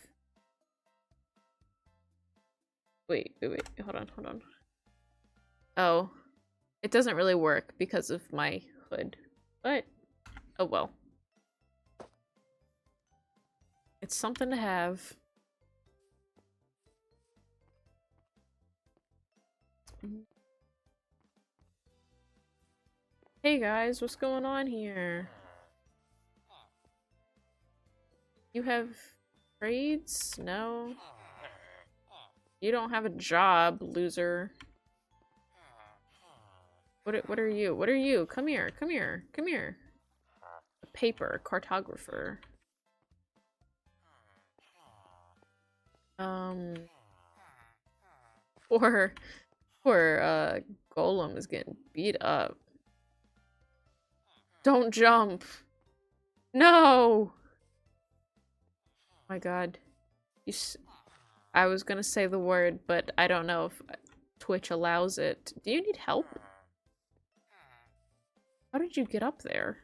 Wait. Hold on. Oh. It doesn't really work because of my hood. But, oh well. It's something to have. Hey guys, what's going on here? You have trades? No. You don't have a job, loser. What are you? What are you? Come here. A paper, cartographer. Poor Golem is getting beat up. Don't jump. No. My God. I was gonna say the word, but I don't know if Twitch allows it. Do you need help? How did you get up there?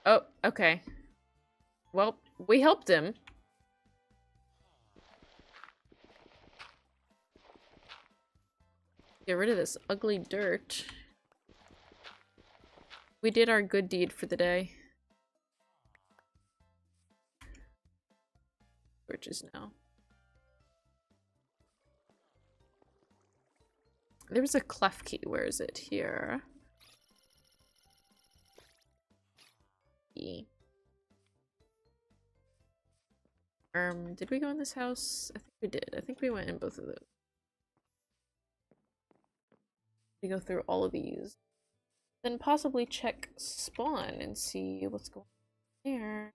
Oh, okay. Well, we helped him. Get rid of this ugly dirt. We did our good deed for the day. Bridges now. There was a clef key. Where is it? Here. E. Did we go in this house? I think we did. I think we went in both of those. We go through all of these. Then possibly check spawn and see what's going on there.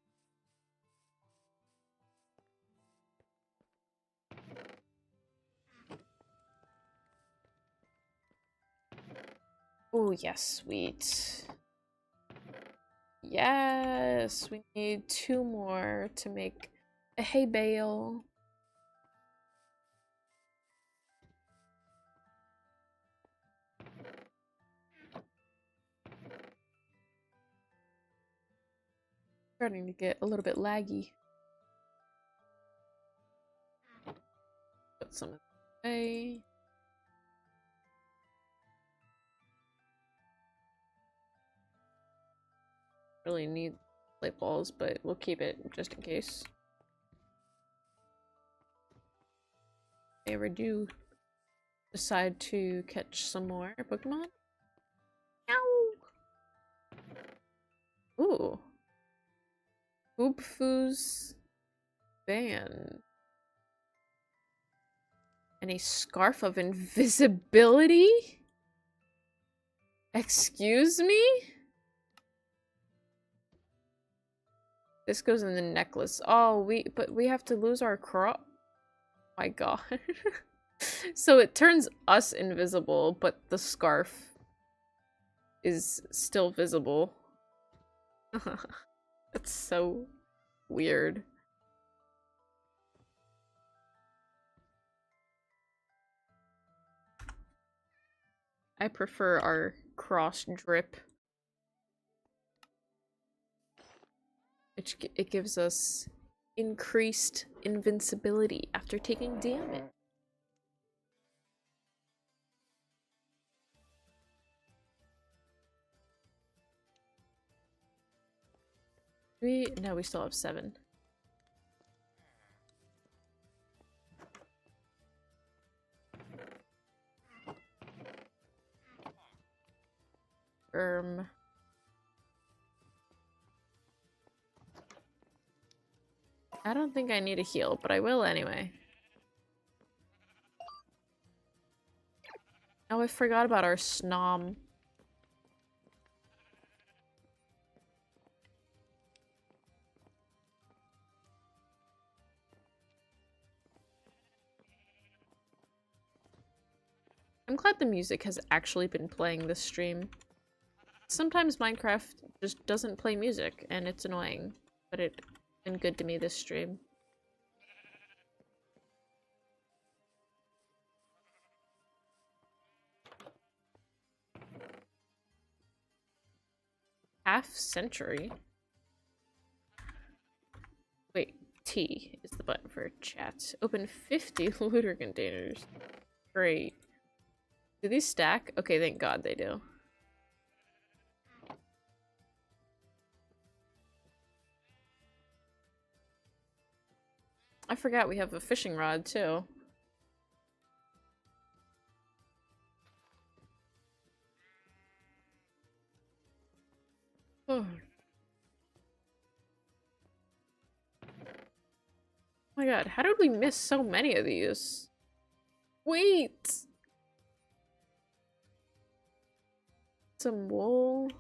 Oh, yes, sweet. Yes, we need 2 more to make a hay bale. Starting to get a little bit laggy. Put some of the way. Really need light balls, but we'll keep it just in case. If I ever do decide to catch some more Pokemon. Ow! Ooh. Oopfoo's band. And a scarf of invisibility? Excuse me? This goes in the necklace. Oh, but we have to lose our crop. My God. So it turns us invisible, but the scarf is still visible. That's so weird. I prefer our cross drip. It gives us increased invincibility after taking damage. No, we still have 7. I don't think I need a heal, but I will anyway. Oh, I forgot about our snom. I'm glad the music has actually been playing this stream. Sometimes Minecraft just doesn't play music, and it's annoying, but it been good to me this stream. Half century? Wait, T is the button for chat. Open 50 looter containers. Great. Do these stack? Okay, thank God they do. I forgot we have a fishing rod too. Oh my God, how did we miss so many of these? Wait! Some wool.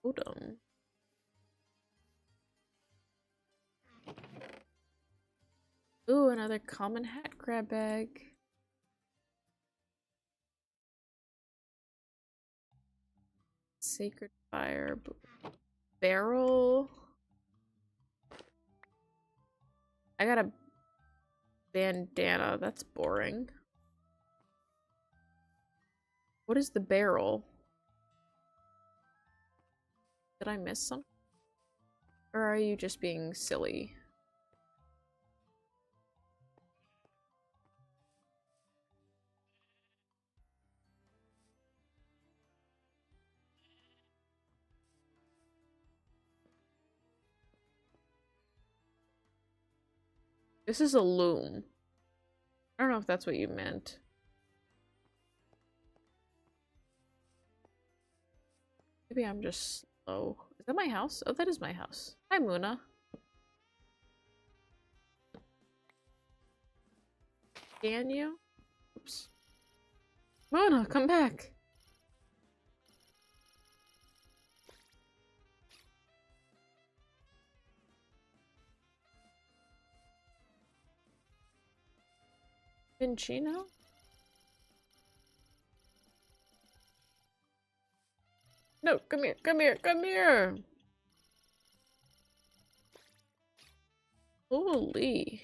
Hold on. Ooh, another common hat grab bag. Sacred fire barrel. I got a bandana. That's boring. What is the barrel? Did I miss something? Or are you just being silly? This is a loom. I don't know if that's what you meant. Maybe I'm just slow. Is that my house? Oh, that is my house. Hi, Muna. Can you? Oops. Muna, come back! Vincino? No, come here, come here, come here! Holy.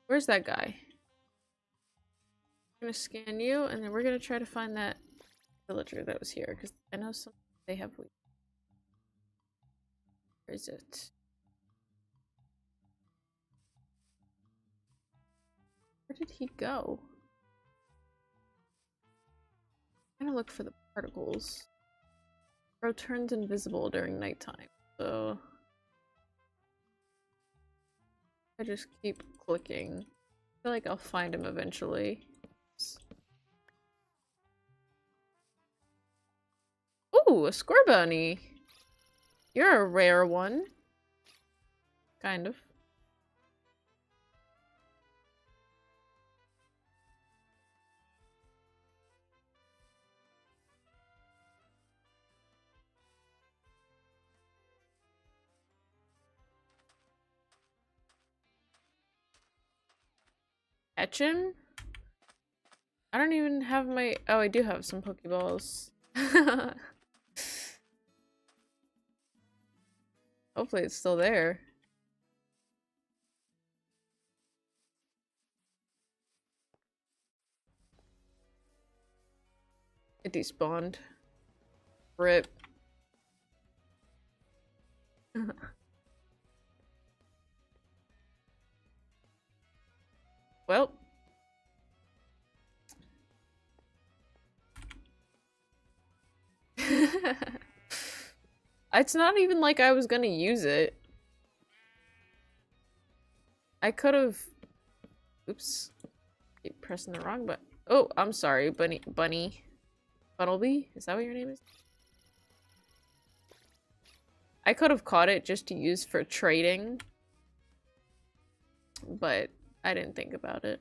Where's that guy? I'm gonna scan you, and then we're gonna try to find that villager that was here, because I know some they have. Where is it? Where did he go? I'm gonna look for the particles. Bro turns invisible during nighttime, so I just keep clicking. I feel like I'll find him eventually. Ooh, a score bunny! You're a rare one. Kind of. Catch him? I don't even have my— oh, I do have some Pokeballs. Hopefully it's still there. It despawned. RIP. Well. It's not even like I was gonna use it. I could have— oops. Keep pressing the wrong button. Oh, I'm sorry, Bunny. Buttleby? Is that what your name is? I could have caught it just to use for trading. But I didn't think about it.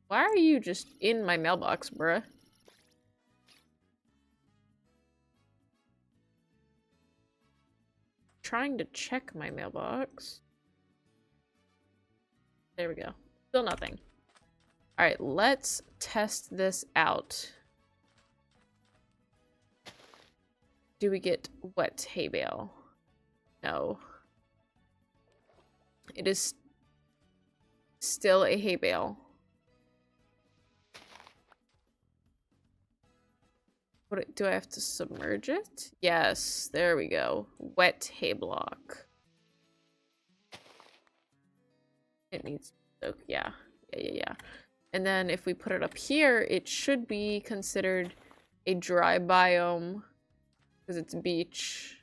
Why are you just in my mailbox, bruh? Trying to check my mailbox. There we go. Still nothing. Alright, let's test this out. Do we get wet hay bale? No. It is still a hay bale. What do I have to submerge it? Yes, there we go. Wet hay block. It needs soak, yeah. Yeah. And then if we put it up here, it should be considered a dry biome because it's beach.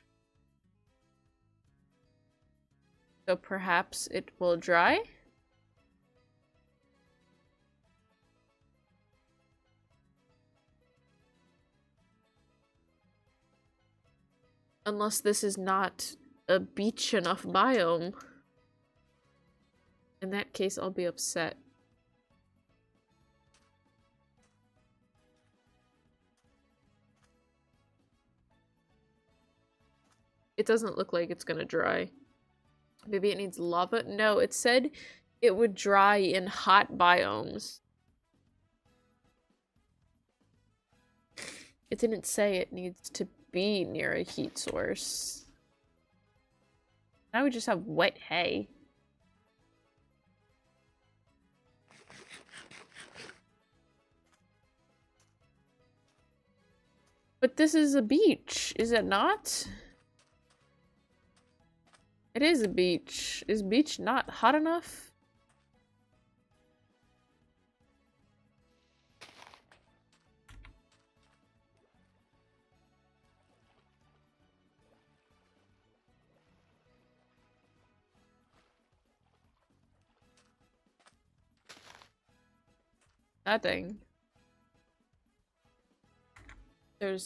So perhaps it will dry? Unless this is not a beach enough biome. In that case, I'll be upset. It doesn't look like it's gonna dry. Maybe it needs lava? No, it said it would dry in hot biomes. It didn't say it needs to be near a heat source. Now we just have wet hay. But this is a beach, is it not? It is a beach. Is beach not hot enough? Nothing. The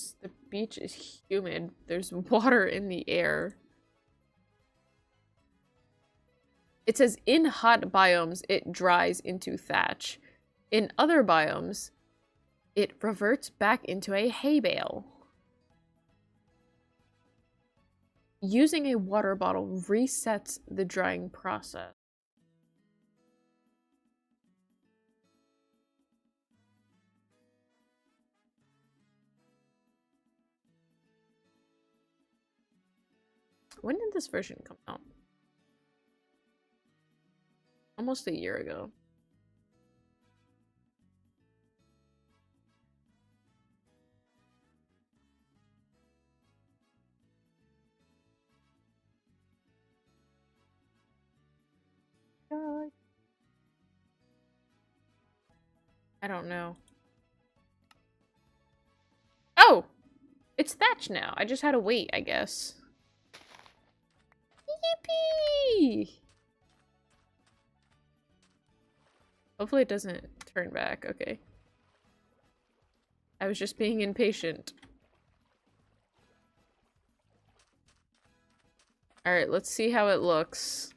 beach is humid. There's water in the air. It says in hot biomes, it dries into thatch. In other biomes, it reverts back into a hay bale. Using a water bottle resets the drying process. When did this version come out? Almost a year ago. I don't know. Oh! It's thatch now. I just had to wait, I guess. Yippee! Hopefully it doesn't turn back. Okay. I was just being impatient. Alright, let's see how it looks.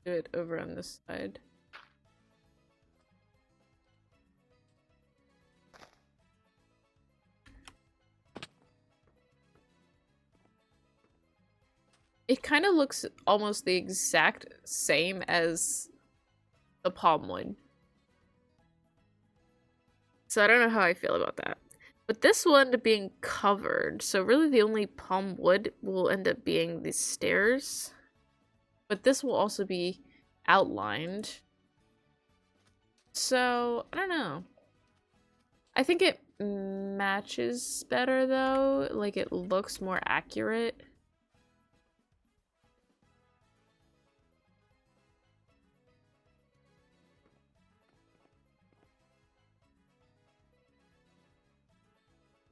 Do it over on this side. It kind of looks almost the exact same as the palm wood. So I don't know how I feel about that. But this one being covered, so really the only palm wood will end up being the stairs. But this will also be outlined. So, I don't know. I think it matches better though. Like it looks more accurate.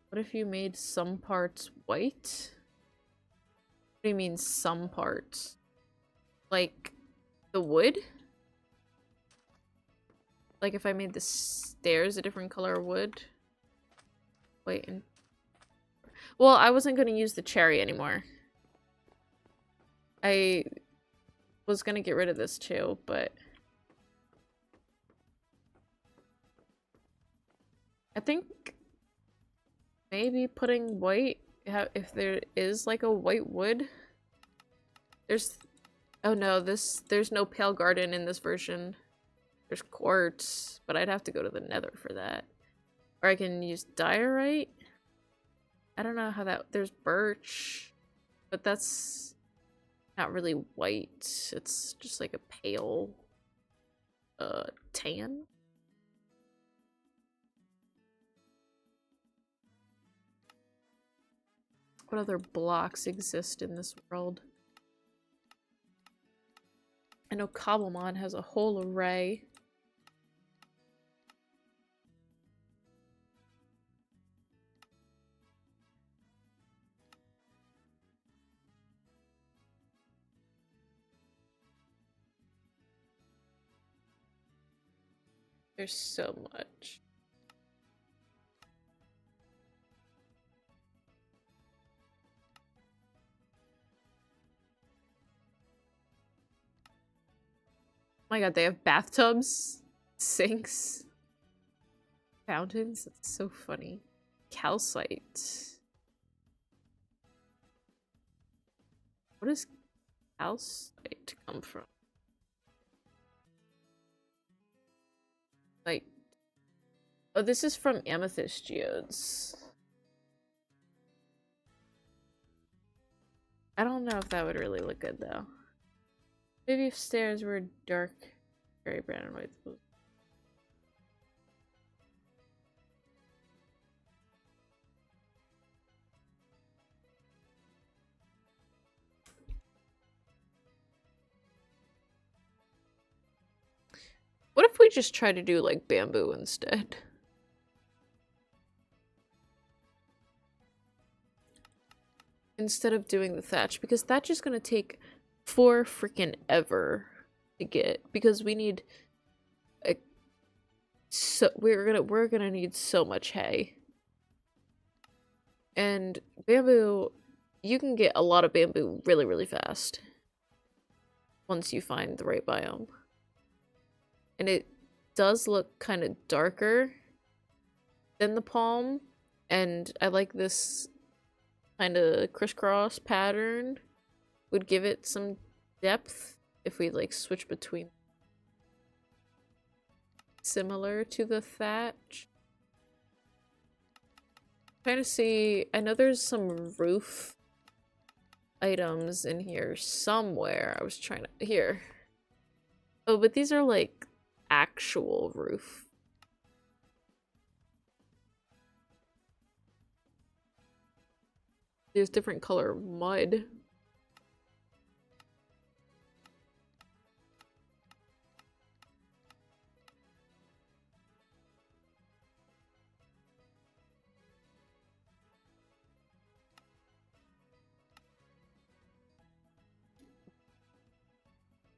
What if you made some parts white? What do you mean some parts? Like the wood? Like if I made the stairs a different color wood? Wait, and well, I wasn't gonna use the cherry anymore. I was gonna get rid of this too, but I think maybe putting white, if there is like a white wood. There's, oh no, there's no pale garden in this version. There's quartz, but I'd have to go to the nether for that. Or I can use diorite. I don't know how that, there's birch, but that's not really white. It's just like a pale, tan. What other blocks exist in this world? I know Cobblemon has a whole array. There's so much. Oh my god, they have bathtubs, sinks, fountains. That's so funny. Calcite. What does calcite come from? Like, oh, this is from amethyst geodes. I don't know if that would really look good though. Maybe if stairs were dark, very brown and white. What if we just try to do like bamboo instead? Instead of doing the thatch, because thatch is gonna take for freaking ever to get, because we need we're gonna need so much hay. And bamboo, you can get a lot of bamboo really, really fast once you find the right biome. And it does look kind of darker than the palm, and I like this kind of crisscross pattern. Would give it some depth if we like switch between, similar to the thatch. Trying to see, I know there's some roof items in here somewhere. I was trying to, here. Oh, but these are like actual roof. There's different color mud.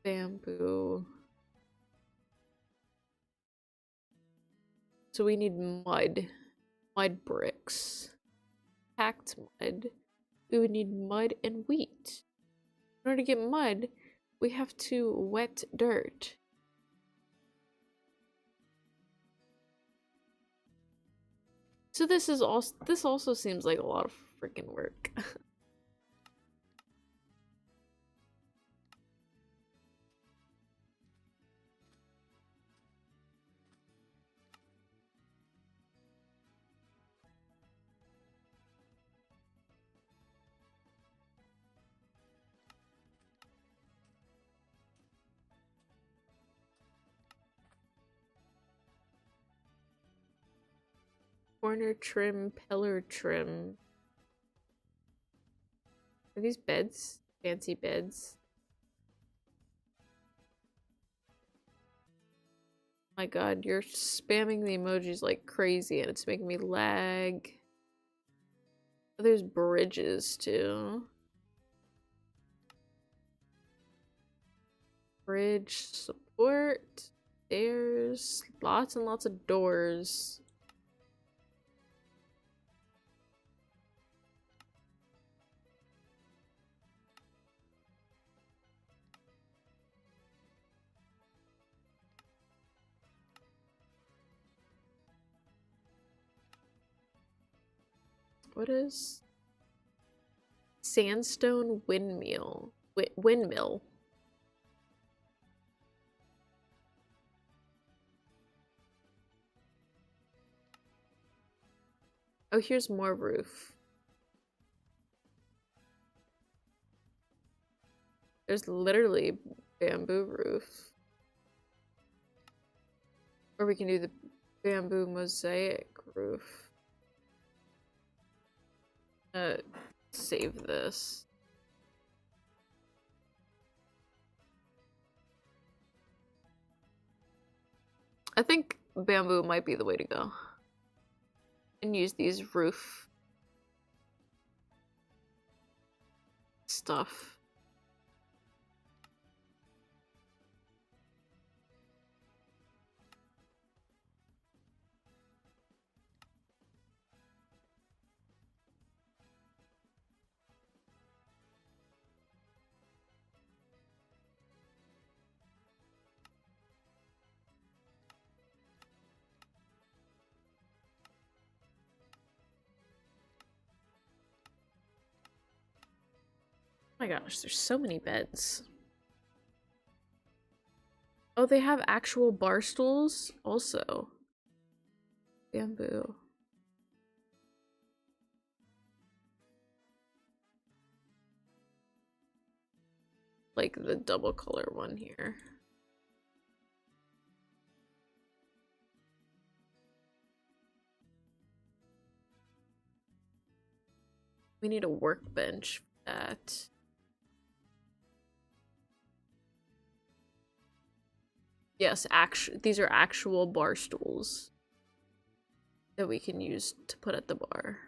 Bamboo. So we need mud. Mud bricks. Packed mud. We would need mud and wheat. In order to get mud, we have to wet dirt. So this also seems like a lot of freaking work. Corner trim, pillar trim. Are these beds? Fancy beds. My god, you're spamming the emojis like crazy and it's making me lag. Oh, there's bridges too. Bridge support. Stairs. Lots and lots of doors. What is sandstone windmill? Windmill. Oh, here's more roof. There's literally bamboo roof. Or we can do the bamboo mosaic roof. Save this. I think bamboo might be the way to go. And use these roof stuff. Oh my gosh, there's so many beds. Oh, they have actual bar stools also. Bamboo. Like the double color one here. We need a workbench for that. Yes, these are actual bar stools that we can use to put at the bar.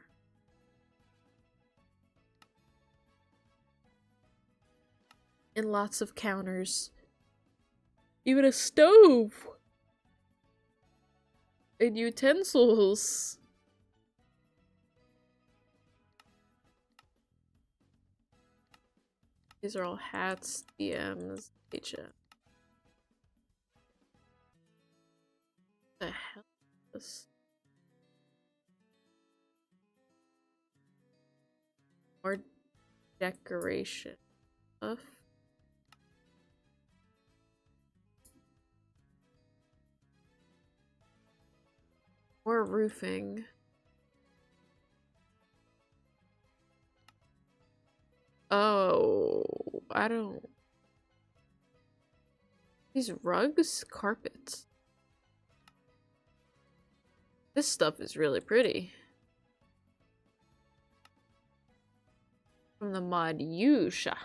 And lots of counters. Even a stove! And utensils! These are all hats, DMs, HM. What the hell is this? More decoration stuff. More roofing. Oh, I don't. These rugs? Carpets. This stuff is really pretty. From the mod Yusha.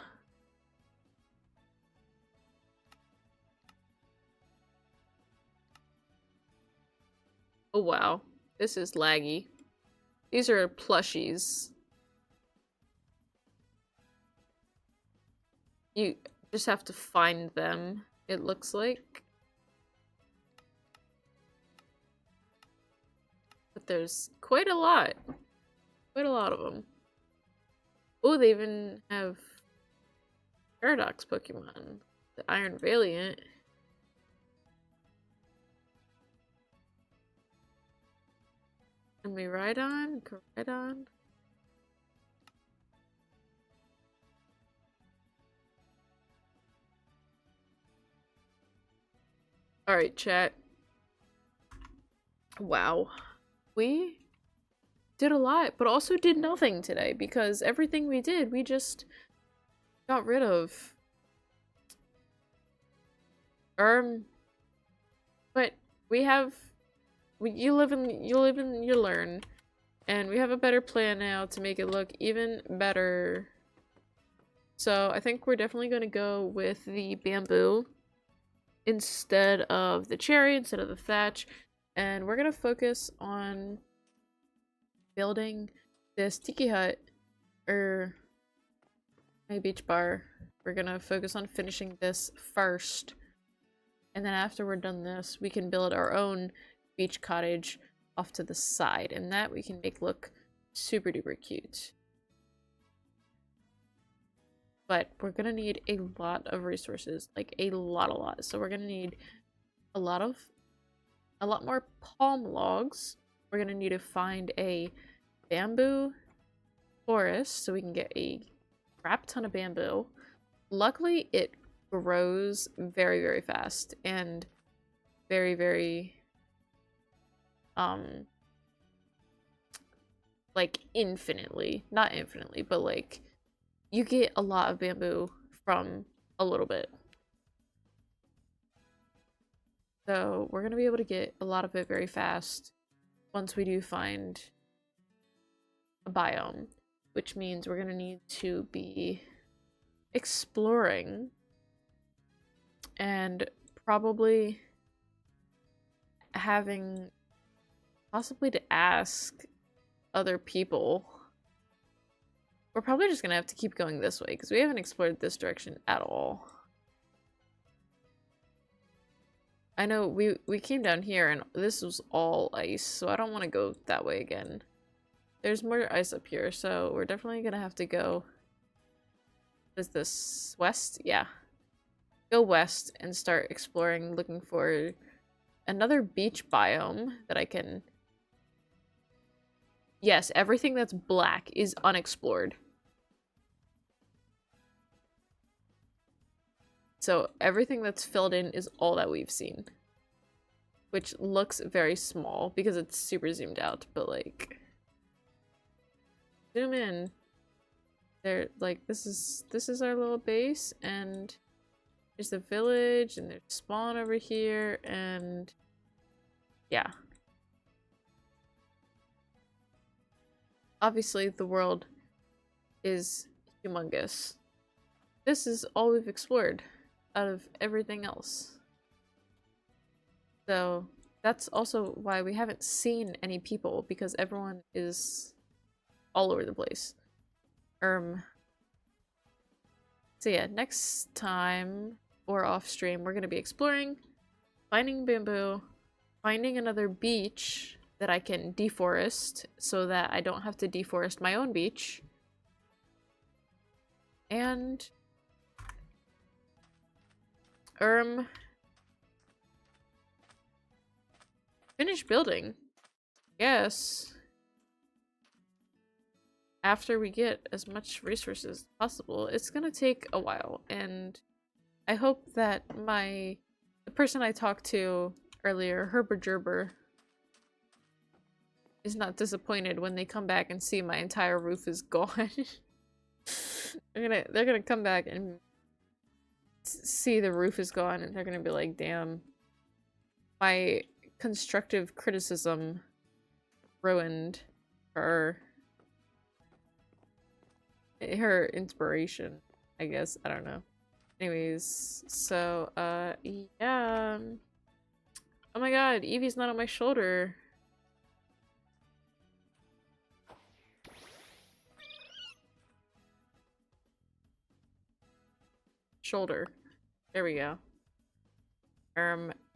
Oh wow, this is laggy. These are plushies. You just have to find them, it looks like. But there's quite a lot. Quite a lot of them. Oh, they even have Paradox Pokemon. The Iron Valiant. Can we ride on? Can we ride on? Alright, chat. Wow. We did a lot, but also did nothing today because everything we did, we just got rid of. But we have you live and you learn. And we have a better plan now to make it look even better. So I think we're definitely going to go with the bamboo instead of the cherry, instead of the thatch. And we're going to focus on building this tiki hut, or my beach bar. We're going to focus on finishing this first. And then after we're done this, we can build our own beach cottage off to the side. And that we can make look super duper cute. But we're gonna need a lot of resources, like a lot. So we're gonna need a lot more palm logs. We're gonna need to find a bamboo forest so we can get a crap ton of bamboo. Luckily, it grows very fast and very like infinitely, not infinitely, but like you get a lot of bamboo from a little bit. So we're gonna be able to get a lot of it very fast once we do find a biome, which means we're gonna need to be exploring and probably having possibly to ask other people. We're probably just gonna have to keep going this way because we haven't explored this direction at all. I know we came down here and this was all ice, so I don't want to go that way again. There's more ice up here, so we're definitely gonna have to go. Is this west? Yeah. Go west and start exploring, looking for another beach biome that I can... Yes, everything that's black is unexplored. So everything that's filled in is all that we've seen. Which looks very small because it's super zoomed out, but like... Zoom in. There, like, this is our little base, and there's the village, and there's spawn over here, and... Yeah. Obviously, the world is humongous. This is all we've explored out of everything else. So that's also why we haven't seen any people, because everyone is all over the place. So yeah, next time or off stream, we're gonna be exploring, finding bamboo, finding another beach that I can deforest so that I don't have to deforest my own beach. And finish building. Yes. After we get as much resources as possible. It's gonna take a while, and I hope that the person I talked to earlier, Herber Gerber, is not disappointed when they come back and see my entire roof is gone. They're gonna come back and see the roof is gone, and they're gonna be like, damn, my constructive criticism ruined her inspiration, I guess. I don't know. Anyways, so yeah. Oh my god, Evie's not on my shoulder. Shoulder. There we go.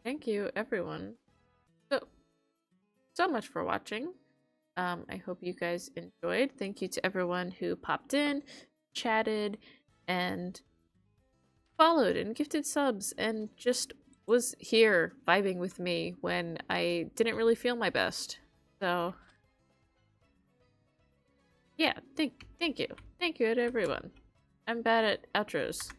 Thank you everyone so much for watching. I hope you guys enjoyed. Thank you to everyone who popped in, chatted, and followed and gifted subs and just was here vibing with me when I didn't really feel my best. So yeah, thank you. Thank you to everyone. I'm bad at outros.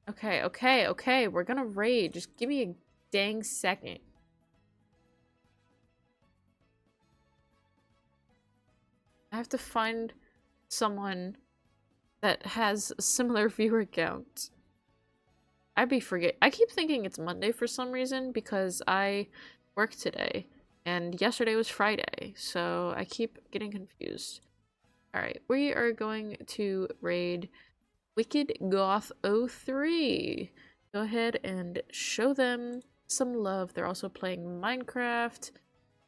Okay, we're gonna raid. Just give me a dang second. I have to find someone that has a similar viewer count. I keep thinking it's Monday for some reason because I worked today and yesterday was Friday, so I keep getting confused. Alright, we are going to raid Wicked Goth 03. Go ahead and show them some love. They're also playing Minecraft.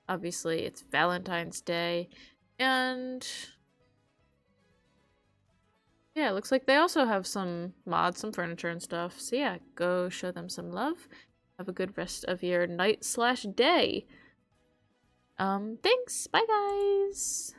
Obviously, it's Valentine's Day. And yeah, it looks like they also have some mods, some furniture and stuff. So yeah, go show them some love. Have a good rest of your night/day. Thanks. Bye, guys.